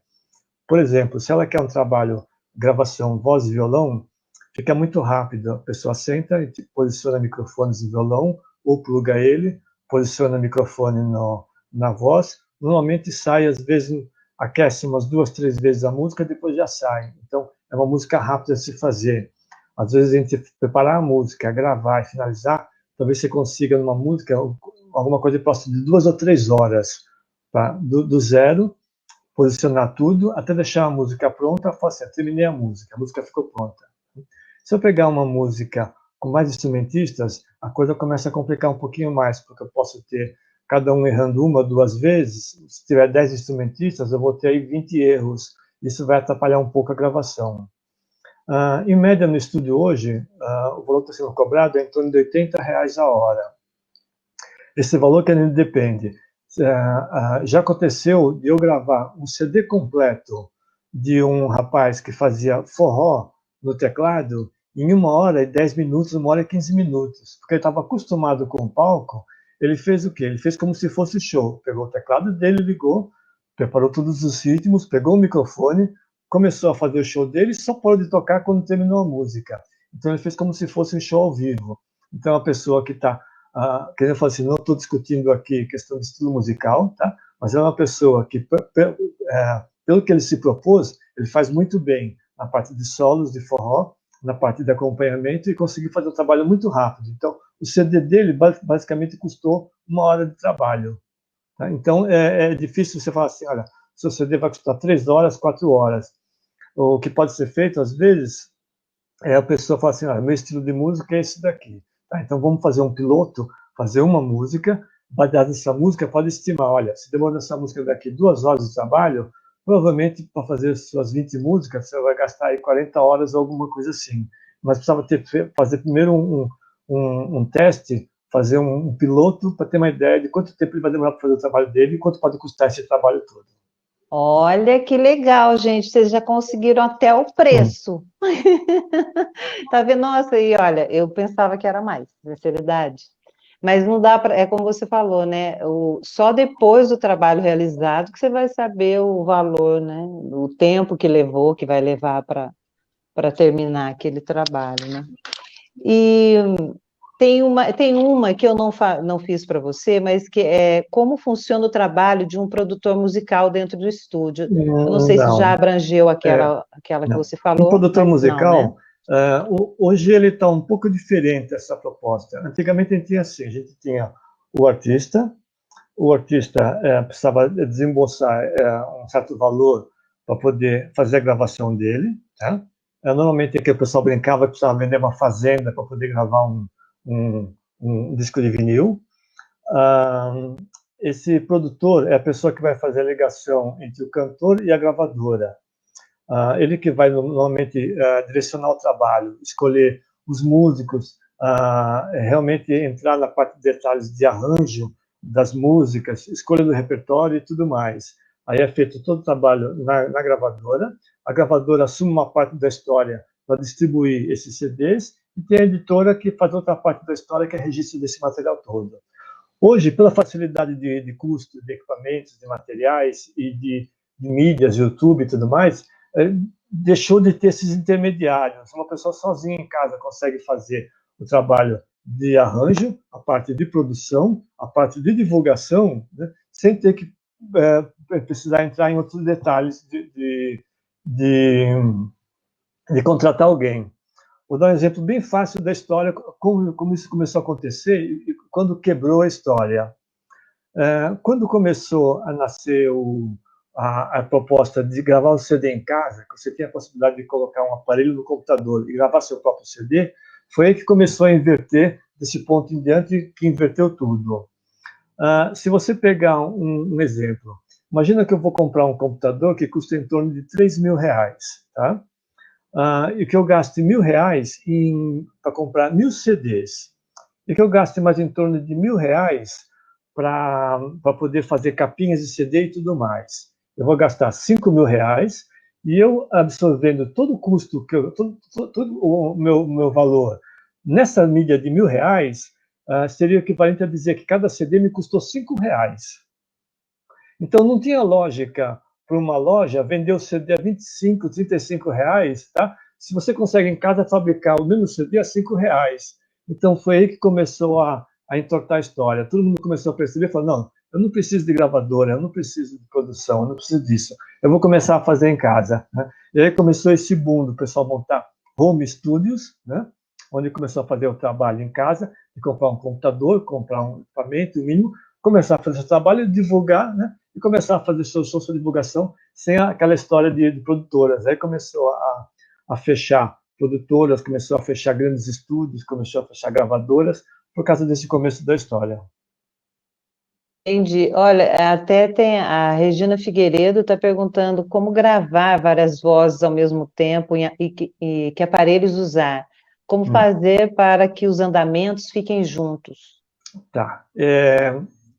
Por exemplo, se ela quer um trabalho gravação voz e violão, fica muito rápido. A pessoa senta e posiciona microfones no violão, ou pluga ele, posiciona o microfone na voz. Normalmente sai, às vezes, aquece umas 2, 3 vezes a música, depois já sai. Então, é uma música rápida de se fazer. Às vezes, a gente preparar a música, gravar e finalizar, talvez você consiga, numa música, alguma coisa próxima de 2 ou 3 horas, tá? Do zero, posicionar tudo, até deixar a música pronta, falar assim, terminei a música ficou pronta. Se eu pegar uma música com mais instrumentistas, a coisa começa a complicar um pouquinho mais, porque eu posso ter cada um errando 1 ou 2 vezes. Se tiver 10 instrumentistas, eu vou ter aí 20 erros. Isso vai atrapalhar um pouco a gravação. Em média, no estúdio hoje, o valor que está sendo cobrado é em torno de R$80 a hora. Esse valor que ainda depende. Já aconteceu de eu gravar um CD completo de um rapaz que fazia forró no teclado em 1 hora e 10 minutos, 1 hora e 15 minutos. Porque ele estava acostumado com o palco, ele fez o quê? Ele fez como se fosse show. Pegou o teclado dele, ligou, preparou todos os ritmos, pegou o microfone, começou a fazer o show dele e só parou de tocar quando terminou a música. Então ele fez como se fosse um show ao vivo. Então a pessoa que está querendo falar assim, não estou discutindo aqui questão de estilo musical, tá? Mas é uma pessoa que, pelo que ele se propôs, ele faz muito bem na parte de solos, de forró, na parte de acompanhamento, e conseguiu fazer um trabalho muito rápido. Então, o CD dele basicamente custou 1 hora de trabalho. Tá? Então, é difícil você falar assim, olha, seu CD vai custar 3 horas, 4 horas. O que pode ser feito, às vezes, a pessoa fala assim, olha, meu estilo de música é esse daqui. Tá, então vamos fazer um piloto, fazer uma música, baseada nessa música, pode estimar, olha, se demora essa música daqui 2 horas de trabalho, provavelmente para fazer as suas 20 músicas, você vai gastar aí 40 horas ou alguma coisa assim. Mas precisava fazer primeiro um teste, fazer um piloto, para ter uma ideia de quanto tempo ele vai demorar para fazer o trabalho dele e quanto pode custar esse trabalho todo. Olha que legal, gente, vocês já conseguiram até o preço. Tá vendo? Nossa, e olha, eu pensava que era mais, sinceridade. Mas não dá para, é como você falou, né? Só depois do trabalho realizado que você vai saber o valor, né? O tempo que levou, que vai levar para terminar aquele trabalho, né? E tem uma que eu não fiz para você, mas que é como funciona o trabalho de um produtor musical dentro do estúdio. Eu não sei se já abrangeu aquela que você falou. Um produtor musical, não, né? Hoje ele está um pouco diferente, essa proposta. Antigamente a gente tinha assim, a gente tinha o artista precisava desembolsar um certo valor para poder fazer a gravação dele, tá? Normalmente aqui o pessoal brincava que precisava vender uma fazenda para poder gravar um disco de vinil. Esse produtor é a pessoa que vai fazer a ligação entre o cantor e a gravadora. Ele que vai normalmente direcionar o trabalho, escolher os músicos, realmente entrar na parte de detalhes de arranjo das músicas, escolha do repertório e tudo mais. Aí é feito todo o trabalho na gravadora, a gravadora assume uma parte da história para distribuir esses CDs, e tem a editora que faz outra parte da história, que é registro desse material todo. Hoje, pela facilidade de custo, de equipamentos, de materiais e de mídias, YouTube e tudo mais, deixou de ter esses intermediários. Uma pessoa sozinha em casa consegue fazer o trabalho de arranjo, a parte de produção, a parte de divulgação, né, sem ter que precisar entrar em outros detalhes de contratar alguém. Vou dar um exemplo bem fácil da história, como isso começou a acontecer e quando quebrou a história. Quando começou a nascer a proposta de gravar o CD em casa, que você tem a possibilidade de colocar um aparelho no computador e gravar seu próprio CD, foi aí que começou a inverter, desse ponto em diante, que inverteu tudo. Se você pegar um exemplo, imagina que eu vou comprar um computador que custa em torno de R$3.000, tá? E que eu gaste R$1.000 para comprar 1.000 CDs, e que eu gaste mais em torno de R$1.000 para poder fazer capinhas de CD e tudo mais. Eu vou gastar R$5.000, e eu absorvendo todo o custo, todo o meu valor nessa mídia de R$1.000, seria o equivalente a dizer que cada CD me custou R$5. Então não tinha lógica para uma loja, vender o CD a 25, 35 reais, tá? Se você consegue em casa fabricar o mesmo CD a 5 reais. Então foi aí que começou a entortar a história. Todo mundo começou a perceber, falou, não, eu não preciso de gravadora, eu não preciso de produção, eu não preciso disso. Eu vou começar a fazer em casa, né? E aí começou esse boom do pessoal montar home studios, né? Onde começou a fazer o trabalho em casa, de comprar um computador, comprar um equipamento, o mínimo, começar a fazer o trabalho, divulgar, né? E começar a fazer sua divulgação sem aquela história de produtoras. Aí começou a fechar produtoras, começou a fechar grandes estúdios, começou a fechar gravadoras, por causa desse começo da história. Entendi. Olha, até tem a Regina Figueiredo está perguntando como gravar várias vozes ao mesmo tempo e que aparelhos usar. Como fazer para que os andamentos fiquem juntos? Tá.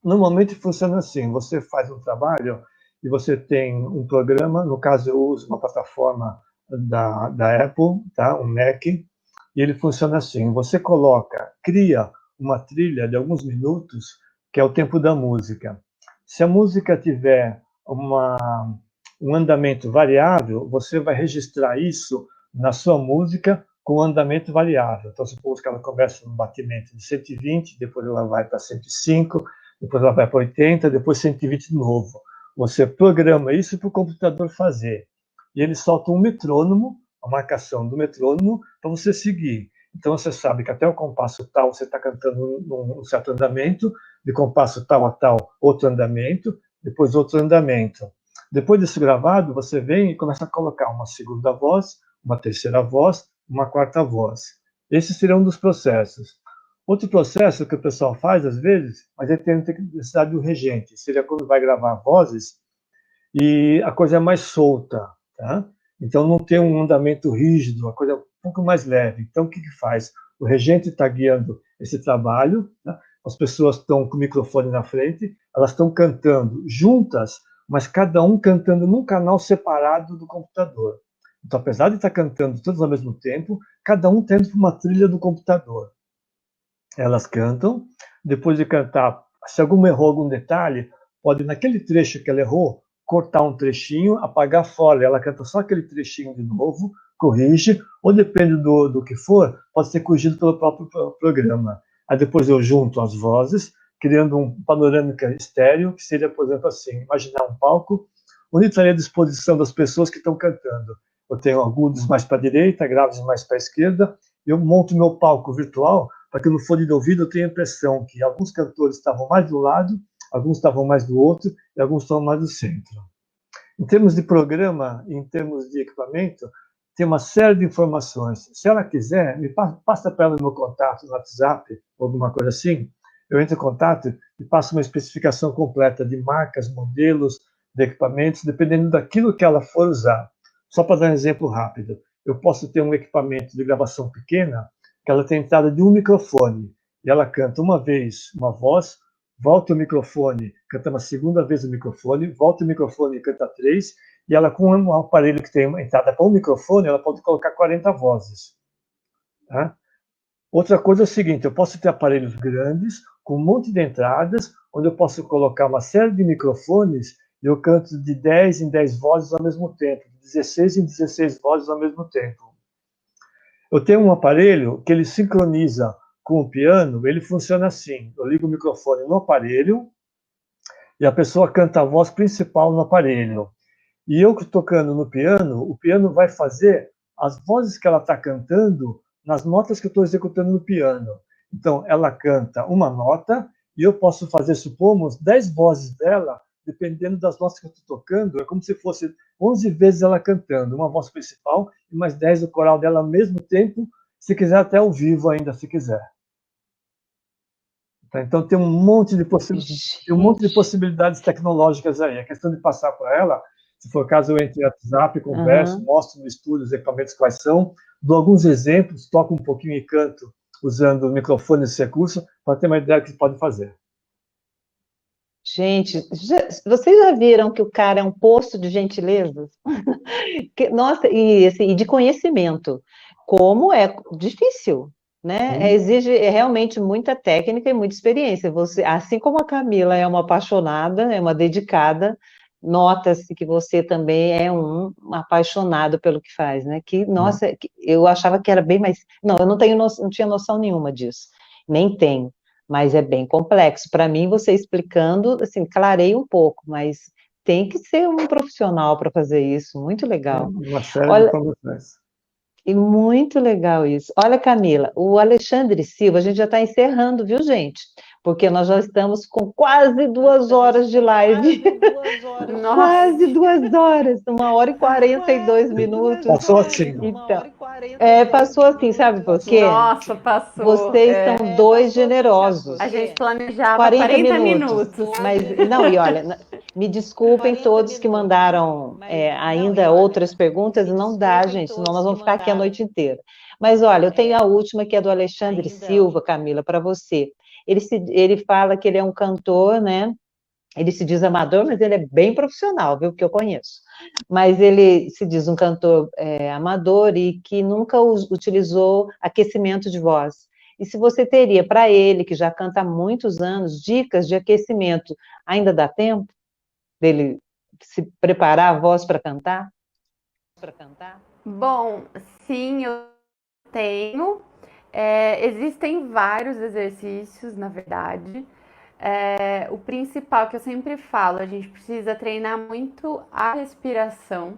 Normalmente funciona assim, você faz um trabalho e você tem um programa, no caso eu uso uma plataforma da Apple, tá? Um Mac, e ele funciona assim, você cria uma trilha de alguns minutos, que é o tempo da música. Se a música tiver um andamento variável, você vai registrar isso na sua música com andamento variável. Então, supomos que ela começa no batimento de 120, depois ela vai para 105, depois ela vai para 80, depois 120 de novo. Você programa isso para o computador fazer. E ele solta um metrônomo, a marcação do metrônomo, para você seguir. Então, você sabe que até o compasso tal você está cantando num certo andamento, de compasso tal a tal, outro andamento, depois outro andamento. Depois disso gravado, você vem e começa a colocar uma segunda voz, uma terceira voz, uma quarta voz. Esse seria um dos processos. Outro processo que o pessoal faz, às vezes, mas ele tem necessidade do regente, seria quando vai gravar vozes e a coisa é mais solta, tá? Então não tem um andamento rígido, a coisa é um pouco mais leve. Então o que faz? O regente está guiando esse trabalho, tá? As pessoas estão com o microfone na frente, elas estão cantando juntas, mas cada um cantando num canal separado do computador. Então, apesar de estar cantando todos ao mesmo tempo, cada um tendo uma trilha do computador. Elas cantam, depois de cantar, se alguma errou algum detalhe, pode, naquele trecho que ela errou, cortar um trechinho, apagar fora, ela canta só aquele trechinho de novo, corrige, ou depende do que for, pode ser corrigido pelo próprio programa. Aí depois eu junto as vozes, criando um panorâmica estéreo, que seria, por exemplo, assim, imaginar um palco, onde estaria à disposição das pessoas que estão cantando. Eu tenho agudos mais para a direita, graves mais para a esquerda, e eu monto meu palco virtual para que no fone de ouvido eu tenha a impressão que alguns cantores estavam mais do lado, alguns estavam mais do outro e alguns estavam mais do centro. Em termos de programa, em termos de equipamento, tem uma série de informações. Se ela quiser, me passa para ela o meu contato no WhatsApp, ou alguma coisa assim, eu entro em contato e passo uma especificação completa de marcas, modelos, de equipamentos, dependendo daquilo que ela for usar. Só para dar um exemplo rápido, eu posso ter um equipamento de gravação pequena, que ela tem entrada de um microfone, e ela canta uma vez uma voz, volta o microfone, canta uma segunda vez o microfone, volta o microfone e canta 3, e ela com um aparelho que tem uma entrada para um microfone, ela pode colocar 40 vozes. Tá? Outra coisa é o seguinte, eu posso ter aparelhos grandes, com um monte de entradas, onde eu posso colocar uma série de microfones, e eu canto de 10 em 10 vozes ao mesmo tempo, de 16 em 16 vozes ao mesmo tempo. Eu tenho um aparelho que ele sincroniza com o piano, ele funciona assim, eu ligo o microfone no aparelho, e a pessoa canta a voz principal no aparelho. E eu tocando no piano, o piano vai fazer as vozes que ela está cantando nas notas que eu estou executando no piano. Então, ela canta uma nota e eu posso fazer, supomos, 10 vozes dela, dependendo das notas que eu estou tocando. É como se fosse 11 vezes ela cantando, uma voz principal e mais 10 o coral dela ao mesmo tempo, se quiser até ao vivo ainda, se quiser. Então, tem um monte de possibilidades tecnológicas aí. A questão de passar para ela, se for caso eu entre no WhatsApp, converso, mostro no estúdio os equipamentos quais são, dou alguns exemplos, toco um pouquinho e canto usando o microfone desse recurso, para ter uma ideia do que pode fazer. Gente, vocês já viram que o cara é um poço de gentilezas? Nossa, e de conhecimento. Como é difícil, né? Exige realmente muita técnica e muita experiência. Você, assim como a Camila é uma apaixonada, é uma dedicada, nota-se que você também é um apaixonado pelo que faz, né? Que, nossa, eu achava que era bem mais... Não, eu não tinha noção nenhuma disso, nem tenho, mas é bem complexo. Para mim, você explicando, assim, clarei um pouco, mas tem que ser um profissional para fazer isso, muito legal. Uma série de Olha, condições. e muito legal isso. Olha, Camila, o Alexandre Silva, a gente já está encerrando, viu, gente? Porque nós já estamos com quase 2 horas de live. Nossa, Quase 2 horas, 1 hora e 42 minutos. Passou assim. Então, passou assim, sabe por quê? nossa, passou. Vocês são dois generosos. A gente planejava 40 40 minutos. minutos. Mas, não, e olha, me desculpem todos que mandaram ainda outras perguntas, não dá, gente, senão nós vamos ficar aqui a noite inteira. Mas, olha, eu tenho a última, que é do Alexandre Silva, Camila, para você. Ele fala que ele é um cantor, né? Ele se diz amador, mas ele é bem profissional, viu, que eu conheço. Mas ele se diz um cantor amador e que nunca utilizou aquecimento de voz. E se você teria para ele, que já canta há muitos anos, dicas de aquecimento, ainda dá tempo dele se preparar a voz para cantar? Bom, sim, eu tenho. Existem vários exercícios, na verdade. O principal que eu sempre falo, a gente precisa treinar muito a respiração,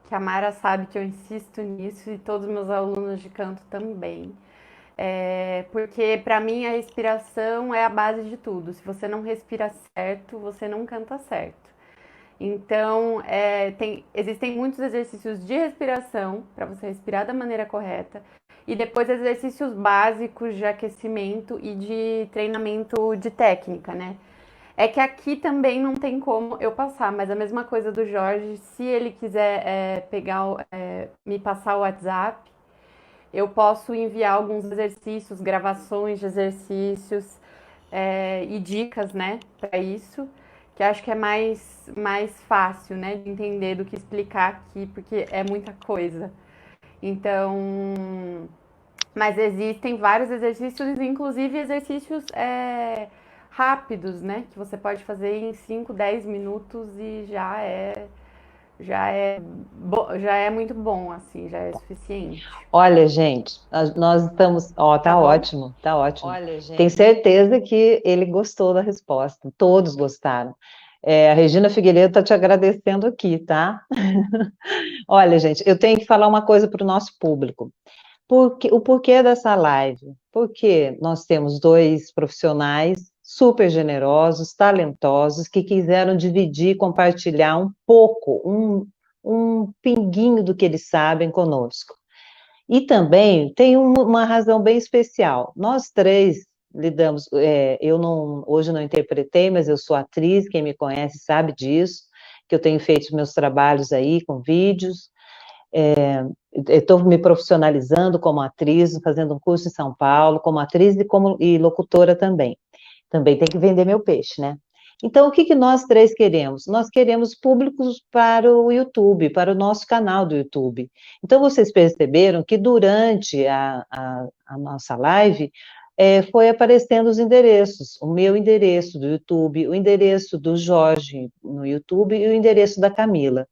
que a Mara sabe que eu insisto nisso e todos os meus alunos de canto também. Porque para mim a respiração é a base de tudo. Se você não respira certo, você não canta certo. Então, existem muitos exercícios de respiração para você respirar da maneira correta e depois exercícios básicos de aquecimento e de treinamento de técnica, né? É que aqui também não tem como eu passar, mas a mesma coisa do Jorge, se ele quiser me passar o WhatsApp, eu posso enviar alguns exercícios, gravações de exercícios e dicas, né, para isso, que acho que é mais fácil, né, de entender do que explicar aqui, porque é muita coisa. Então, mas existem vários exercícios, inclusive exercícios rápidos, né, que você pode fazer em 5, 10 minutos e já é muito bom, assim, já é suficiente. Olha, gente, nós estamos... tá ótimo, tá ótimo. Olha, gente, tenho certeza que ele gostou da resposta, todos gostaram. A Regina Figueiredo está te agradecendo aqui, tá? Olha, gente, eu tenho que falar uma coisa para o nosso público. O porquê dessa live? Porque nós temos dois profissionais super generosos, talentosos, que quiseram dividir, compartilhar um pouco, um pinguinho do que eles sabem conosco. E também tem uma razão bem especial. Nós três lidamos, hoje não interpretei, mas eu sou atriz, quem me conhece sabe disso, que eu tenho feito meus trabalhos aí com vídeos, estou me profissionalizando como atriz, fazendo um curso em São Paulo, como atriz e locutora também. Também tem que vender meu peixe, né? Então, o que nós três queremos? Nós queremos públicos para o YouTube, para o nosso canal do YouTube. Então, vocês perceberam que durante a nossa live, foi aparecendo os endereços, o meu endereço do YouTube, o endereço do Jorge no YouTube e o endereço da Camila.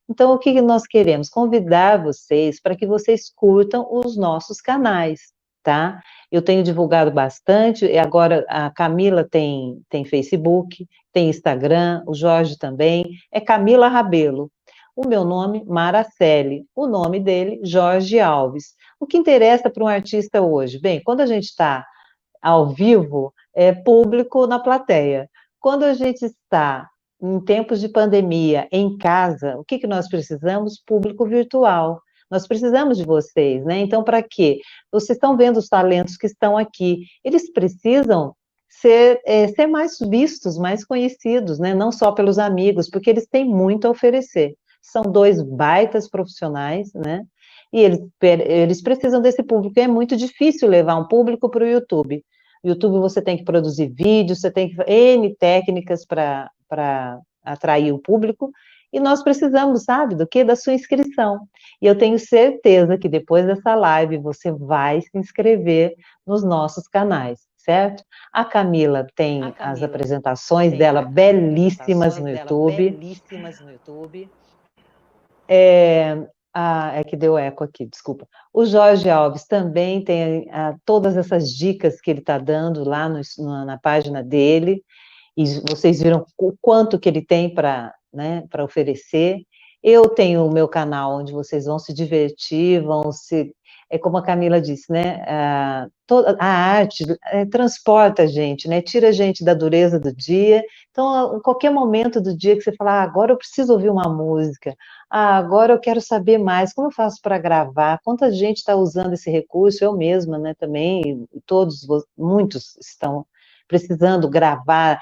Então, o que nós queremos? Convidar vocês para que vocês curtam os nossos canais, tá? Eu tenho divulgado bastante, e agora a Camila tem Facebook, tem Instagram, o Jorge também, é Camila Rabelo. O meu nome, Maraceli, o nome dele, Jorge Alves. O que interessa para um artista hoje? Bem, quando a gente está ao vivo, é público na plateia. Quando a gente está em tempos de pandemia, em casa, o que nós precisamos? Público virtual. Nós precisamos de vocês, né? Então, para quê? Vocês estão vendo os talentos que estão aqui. Eles precisam ser mais vistos, mais conhecidos, né? Não só pelos amigos, porque eles têm muito a oferecer. São dois baitas profissionais, né? E eles precisam desse público. E é muito difícil levar um público para o YouTube. No YouTube você tem que produzir vídeos, você tem que N técnicas para atrair o público, e nós precisamos, sabe, do quê? Da sua inscrição. E eu tenho certeza que depois dessa live você vai se inscrever nos nossos canais. certo? A Camila tem as apresentações dela belíssimas no YouTube. É que deu eco aqui, desculpa. O Jorge Alves também tem todas essas dicas que ele está dando lá na página dele, e vocês viram o quanto que ele tem para, né, para oferecer. Eu tenho o meu canal onde vocês vão se divertir, é como a Camila disse, né? Toda a arte transporta a gente, né? Tira a gente da dureza do dia. Então, em qualquer momento do dia que você fala, agora eu preciso ouvir uma música, agora eu quero saber mais, como eu faço para gravar? Quanta gente está usando esse recurso? Eu mesma, né? Também, muitos estão precisando gravar,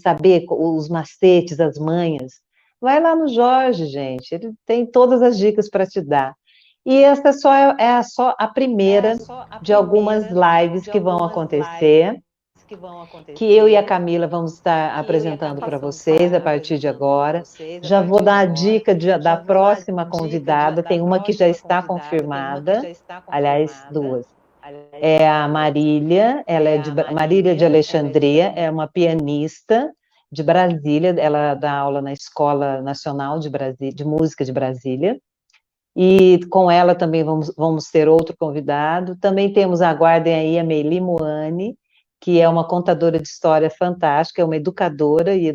saber os macetes, as manhas. Vai lá no Jorge, gente, ele tem todas as dicas para te dar. E essa é só a primeira de algumas lives que vão acontecer, que eu e a Camila vamos estar apresentando para vocês a partir de agora. Já vou dar a dica da próxima convidada, tem uma que já está confirmada, aliás, duas. É a Marília, ela é Marília de Alexandria, é uma pianista de Brasília, ela dá aula na Escola Nacional de Música de Brasília, e com ela também vamos ter outro convidado. Também temos, aguardem aí, a Meili Moane, que é uma contadora de história fantástica, é uma educadora e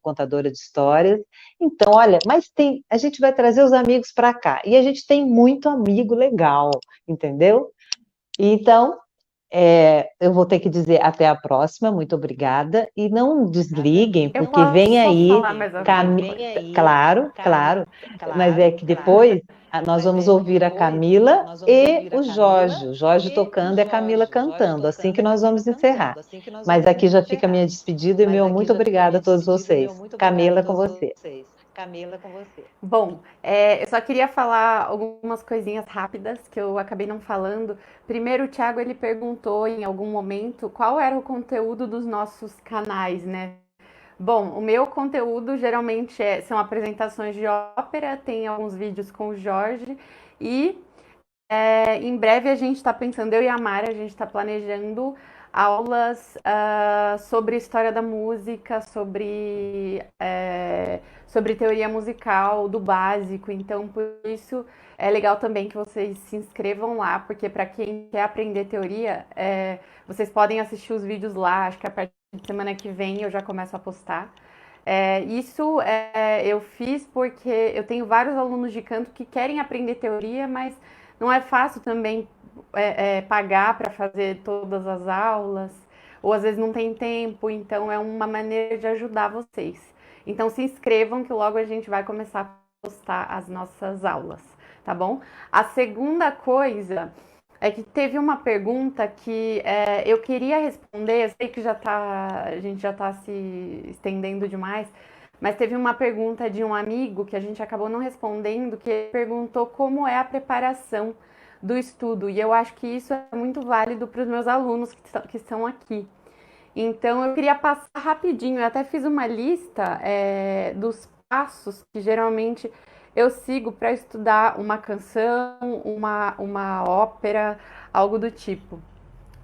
contadora de histórias. Então, olha, a gente vai trazer os amigos para cá, e a gente tem muito amigo legal, entendeu? Então, eu vou ter que dizer até a próxima, muito obrigada, e não desliguem, porque vem aí, claro, mas é que depois nós vamos ouvir a Camila e o Jorge tocando e a Camila cantando, assim que nós vamos encerrar. Mas aqui já fica a minha despedida e meu muito obrigada a todos vocês. Camila, com você. Bom, eu só queria falar algumas coisinhas rápidas que eu acabei não falando. Primeiro, o Thiago, ele perguntou em algum momento qual era o conteúdo dos nossos canais, né? Bom, o meu conteúdo geralmente são apresentações de ópera, tem alguns vídeos com o Jorge e em breve a gente está pensando, eu e a Mara, a gente está planejando aulas sobre história da música, sobre teoria musical, do básico. Então, por isso é legal também que vocês se inscrevam lá, porque para quem quer aprender teoria, vocês podem assistir os vídeos lá. Acho que a partir de semana que vem eu já começo a postar. Isso eu fiz porque eu tenho vários alunos de canto que querem aprender teoria, mas não é fácil também pagar para fazer todas as aulas, ou às vezes não tem tempo, então é uma maneira de ajudar vocês. Então se inscrevam que logo a gente vai começar a postar as nossas aulas, tá bom? A segunda coisa é que teve uma pergunta que eu queria responder, eu sei que a gente já está se estendendo demais, mas teve uma pergunta de um amigo que a gente acabou não respondendo, que perguntou como é a preparação do estudo, e eu acho que isso é muito válido para os meus alunos que estão aqui. Então, eu queria passar rapidinho, eu até fiz uma lista dos passos que geralmente eu sigo para estudar uma canção, uma ópera, algo do tipo.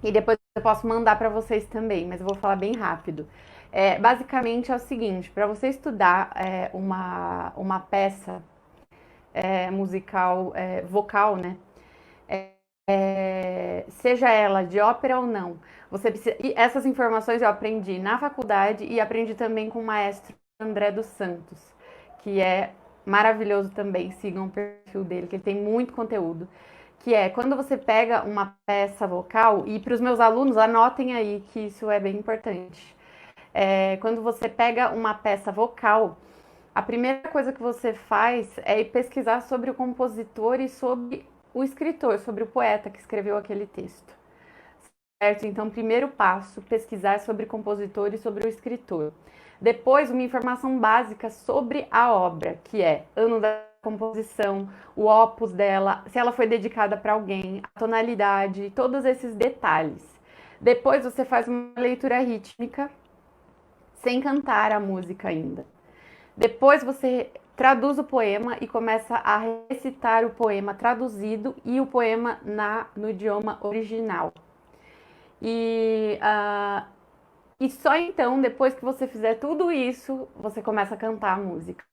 E depois eu posso mandar para vocês também, mas eu vou falar bem rápido. Basicamente é o seguinte, para você estudar uma peça musical, vocal, né? Seja ela de ópera ou não, você precisa. E essas informações eu aprendi na faculdade e aprendi também com o maestro André dos Santos, que é maravilhoso também. Sigam o perfil dele, que ele tem muito conteúdo. Que é quando você pega uma peça vocal, e para os meus alunos, anotem aí que isso é bem importante. Quando você pega uma peça vocal, a primeira coisa que você faz é ir pesquisar sobre o compositor e sobre o escritor, sobre o poeta que escreveu aquele texto. Certo? Então, primeiro passo, pesquisar sobre o compositor e sobre o escritor. Depois, uma informação básica sobre a obra, que é ano da composição, o opus dela, se ela foi dedicada para alguém, a tonalidade, todos esses detalhes. Depois, você faz uma leitura rítmica, sem cantar a música ainda. Depois, você traduz o poema e começa a recitar o poema traduzido e o poema no idioma original. E, e só então, depois que você fizer tudo isso, você começa a cantar a música.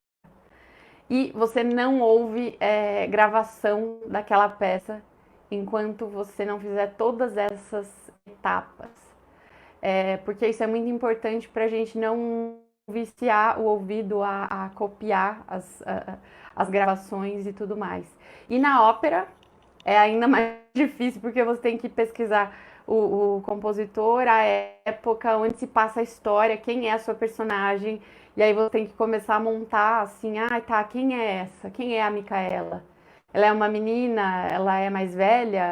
E você não ouve gravação daquela peça enquanto você não fizer todas essas etapas. Porque isso é muito importante para a gente não viciar o ouvido a copiar as gravações e tudo mais. E na ópera é ainda mais difícil, porque você tem que pesquisar o compositor, a época onde se passa a história, quem é a sua personagem, e aí você tem que começar a montar assim, tá, quem é essa? Quem é a Micaela? Ela é uma menina? Ela é mais velha?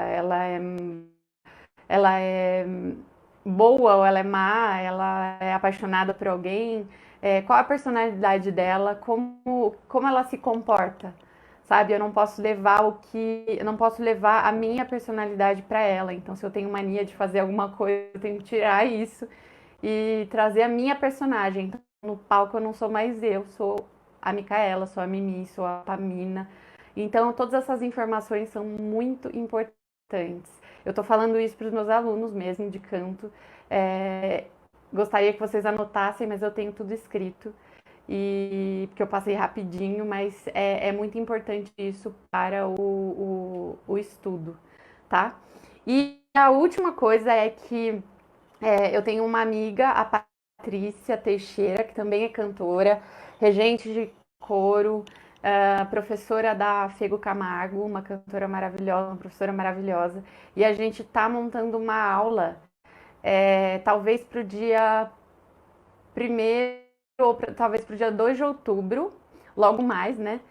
Ela é boa ou ela é má? Ela é apaixonada por alguém? Qual a personalidade dela? Como ela se comporta? Sabe? Eu não posso levar a minha personalidade para ela. Então, se eu tenho mania de fazer alguma coisa, eu tenho que tirar isso e trazer a minha personagem. Então, no palco eu não sou mais eu, sou a Micaela, sou a Mimi, sou a Pamina. Então, todas essas informações são muito importantes. Eu estou falando isso para os meus alunos mesmo de canto. Gostaria que vocês anotassem, mas eu tenho tudo escrito. Porque eu passei rapidinho, mas é muito importante isso para o estudo, tá? E a última coisa é que eu tenho uma amiga, a Patrícia Teixeira, que também é cantora, regente de coro, professora da Fego Camargo, uma cantora maravilhosa, uma professora maravilhosa, e a gente tá montando uma aula, talvez para o dia 1º ou talvez para o dia 2 de outubro, logo mais, né?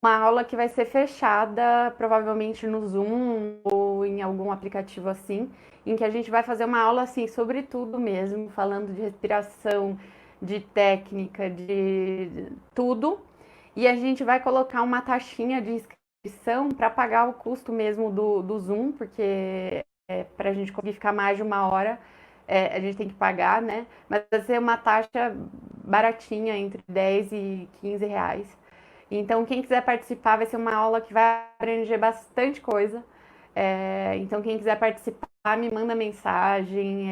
Uma aula que vai ser fechada, provavelmente no Zoom ou em algum aplicativo assim, em que a gente vai fazer uma aula assim sobre tudo mesmo, falando de respiração, de técnica, de tudo. E a gente vai colocar uma taxinha de inscrição para pagar o custo mesmo do Zoom, porque para a gente conseguir ficar mais de uma hora, a gente tem que pagar, né? Mas vai ser uma taxa baratinha, entre 10 e 15 reais. Então, quem quiser participar, vai ser uma aula que vai abranger bastante coisa. Então, quem quiser participar, me manda mensagem,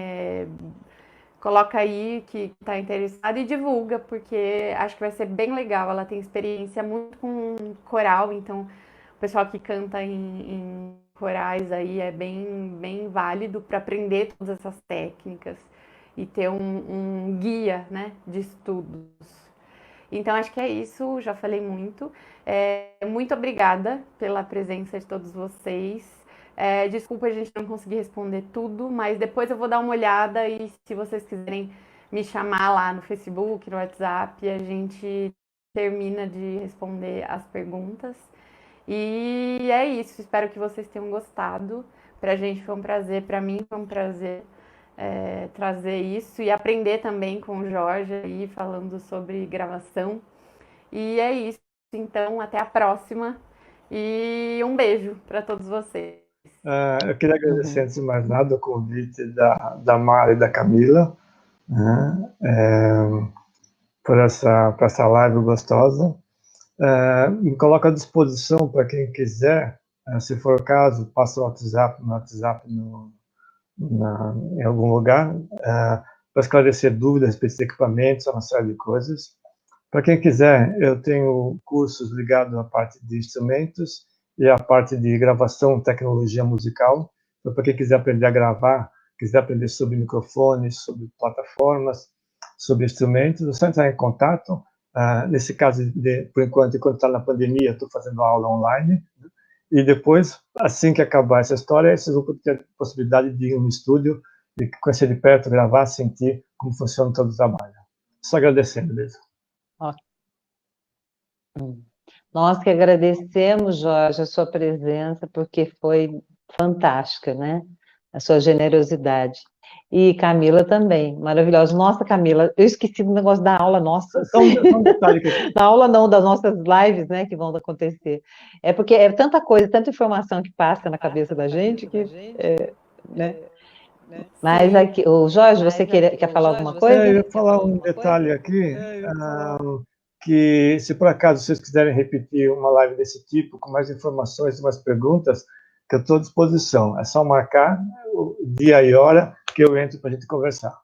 coloca aí que está interessado e divulga, porque acho que vai ser bem legal. Ela tem experiência muito com coral, então o pessoal que canta em corais aí é bem válido para aprender todas essas técnicas e ter um guia, né, de estudos. Então, acho que é isso, já falei muito. Muito obrigada pela presença de todos vocês. Desculpa a gente não conseguir responder tudo, mas depois eu vou dar uma olhada e se vocês quiserem me chamar lá no Facebook, no WhatsApp, a gente termina de responder as perguntas. E é isso, espero que vocês tenham gostado. Pra gente foi um prazer, pra mim foi um prazer trazer isso e aprender também com o Jorge aí, falando sobre gravação. E é isso, então, até a próxima e um beijo para todos vocês. Eu queria agradecer, antes de mais nada, o convite da Mara e da Camila, né, por essa live gostosa. Me coloco à disposição para quem quiser, se for o caso, passa o WhatsApp em algum lugar, para esclarecer dúvidas a respeito de equipamentos, uma série de coisas. Para quem quiser, eu tenho cursos ligados à parte de instrumentos e à parte de gravação, tecnologia musical. Então, para quem quiser aprender a gravar, quiser aprender sobre microfones, sobre plataformas, sobre instrumentos, é só entrar em contato. Nesse caso, por enquanto está na pandemia, estou fazendo aula online. E depois, assim que acabar essa história, vocês vão ter a possibilidade de ir no estúdio, de conhecer de perto, gravar, sentir como funciona todo o trabalho. Só agradecendo mesmo. Nós que agradecemos, Jorge, a sua presença, porque foi fantástica, né? A sua generosidade. E Camila também, maravilhosa. Nossa, Camila, eu esqueci do negócio da aula nossa. Um detalhe que... Da aula não, das nossas lives, né, que vão acontecer. É porque é tanta coisa, tanta informação que passa na cabeça da gente que... né? Mas aqui, o Jorge, você quer falar alguma coisa? Eu ia falar um detalhe aqui, que se por acaso vocês quiserem repetir uma live desse tipo, com mais informações, mais perguntas, que eu estou à disposição. É só marcar o dia e hora que eu entro para a gente conversar.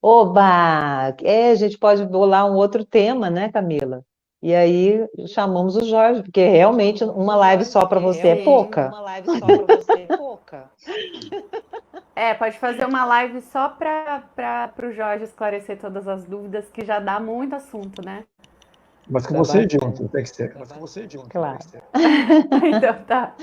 Oba! A gente pode bolar um outro tema, né, Camila? E aí chamamos o Jorge, porque realmente uma live só para você é pouca. Pode fazer uma live só para o Jorge esclarecer todas as dúvidas, que já dá muito assunto, né? Mas com você junto, tem que ser. Claro. Então tá.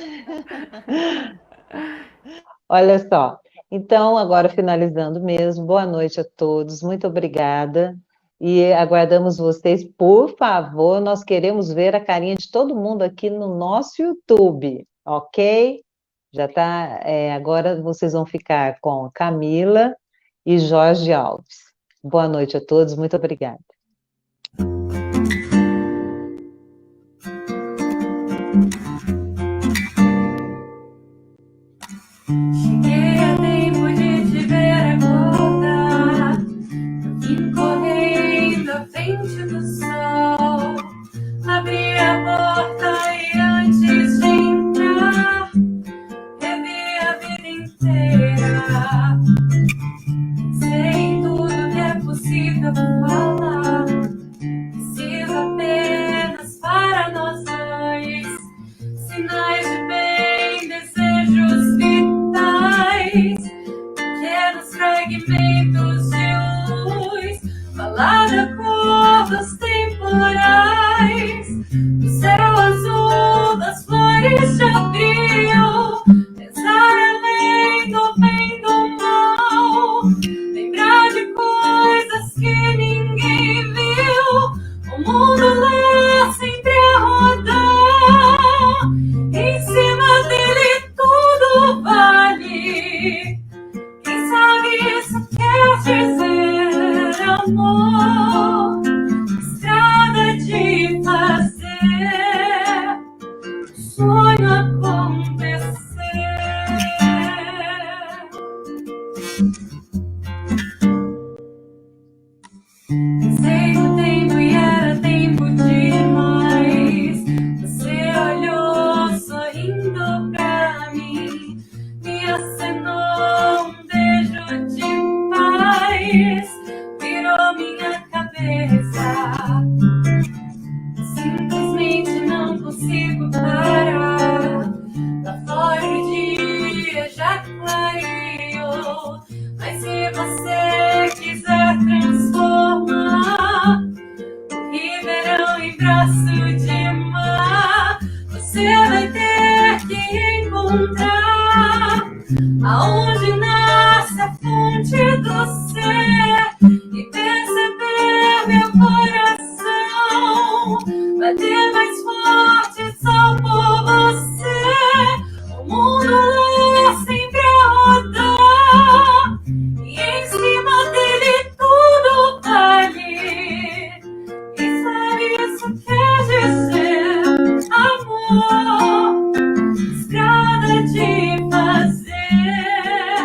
Olha só. Então, agora finalizando mesmo, boa noite a todos, muito obrigada. E aguardamos vocês, por favor, nós queremos ver a carinha de todo mundo aqui no nosso YouTube, ok? Já tá, agora vocês vão ficar com Camila e Jorge Alves. Boa noite a todos, muito obrigada. Cheguei a tempo de te ver acordar. Eu vim correndo à frente do sol. Abri a porta e antes de entrar, revi a vida inteira. Sei em tudo que é possível falar. Preciso apenas para nós dois. Sinais de bem, desejos vitais, pequenos fragmentos de luz, balada cor dos temporais, do céu azul das flores de abril, pensar além do bem e do mal, lembrar de coisas que ninguém viu, o mundo lá sempre a rodar, em cima dele tudo vale. Quem sabe isso quer dizer amor, estrada de fazer o sonho acontecer. Pensei no tempo e era tempo demais. Você olhou sorrindo pra mim, me acenou um beijo de paz, virou minha cabeça. Simplesmente não consigo parar. Lá fora o dia já clareou, mas se você quiser transformar o ribeirão em braço de mar, você vai ter que encontrar aonde nasce a fonte do ser e perceber meu coração bater mais forte só por você. O mundo lá sempre a rodar e em cima dele tudo vale. Quem sabe isso quer dizer amor, estrada de fazer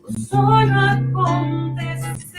o sonho acontecer.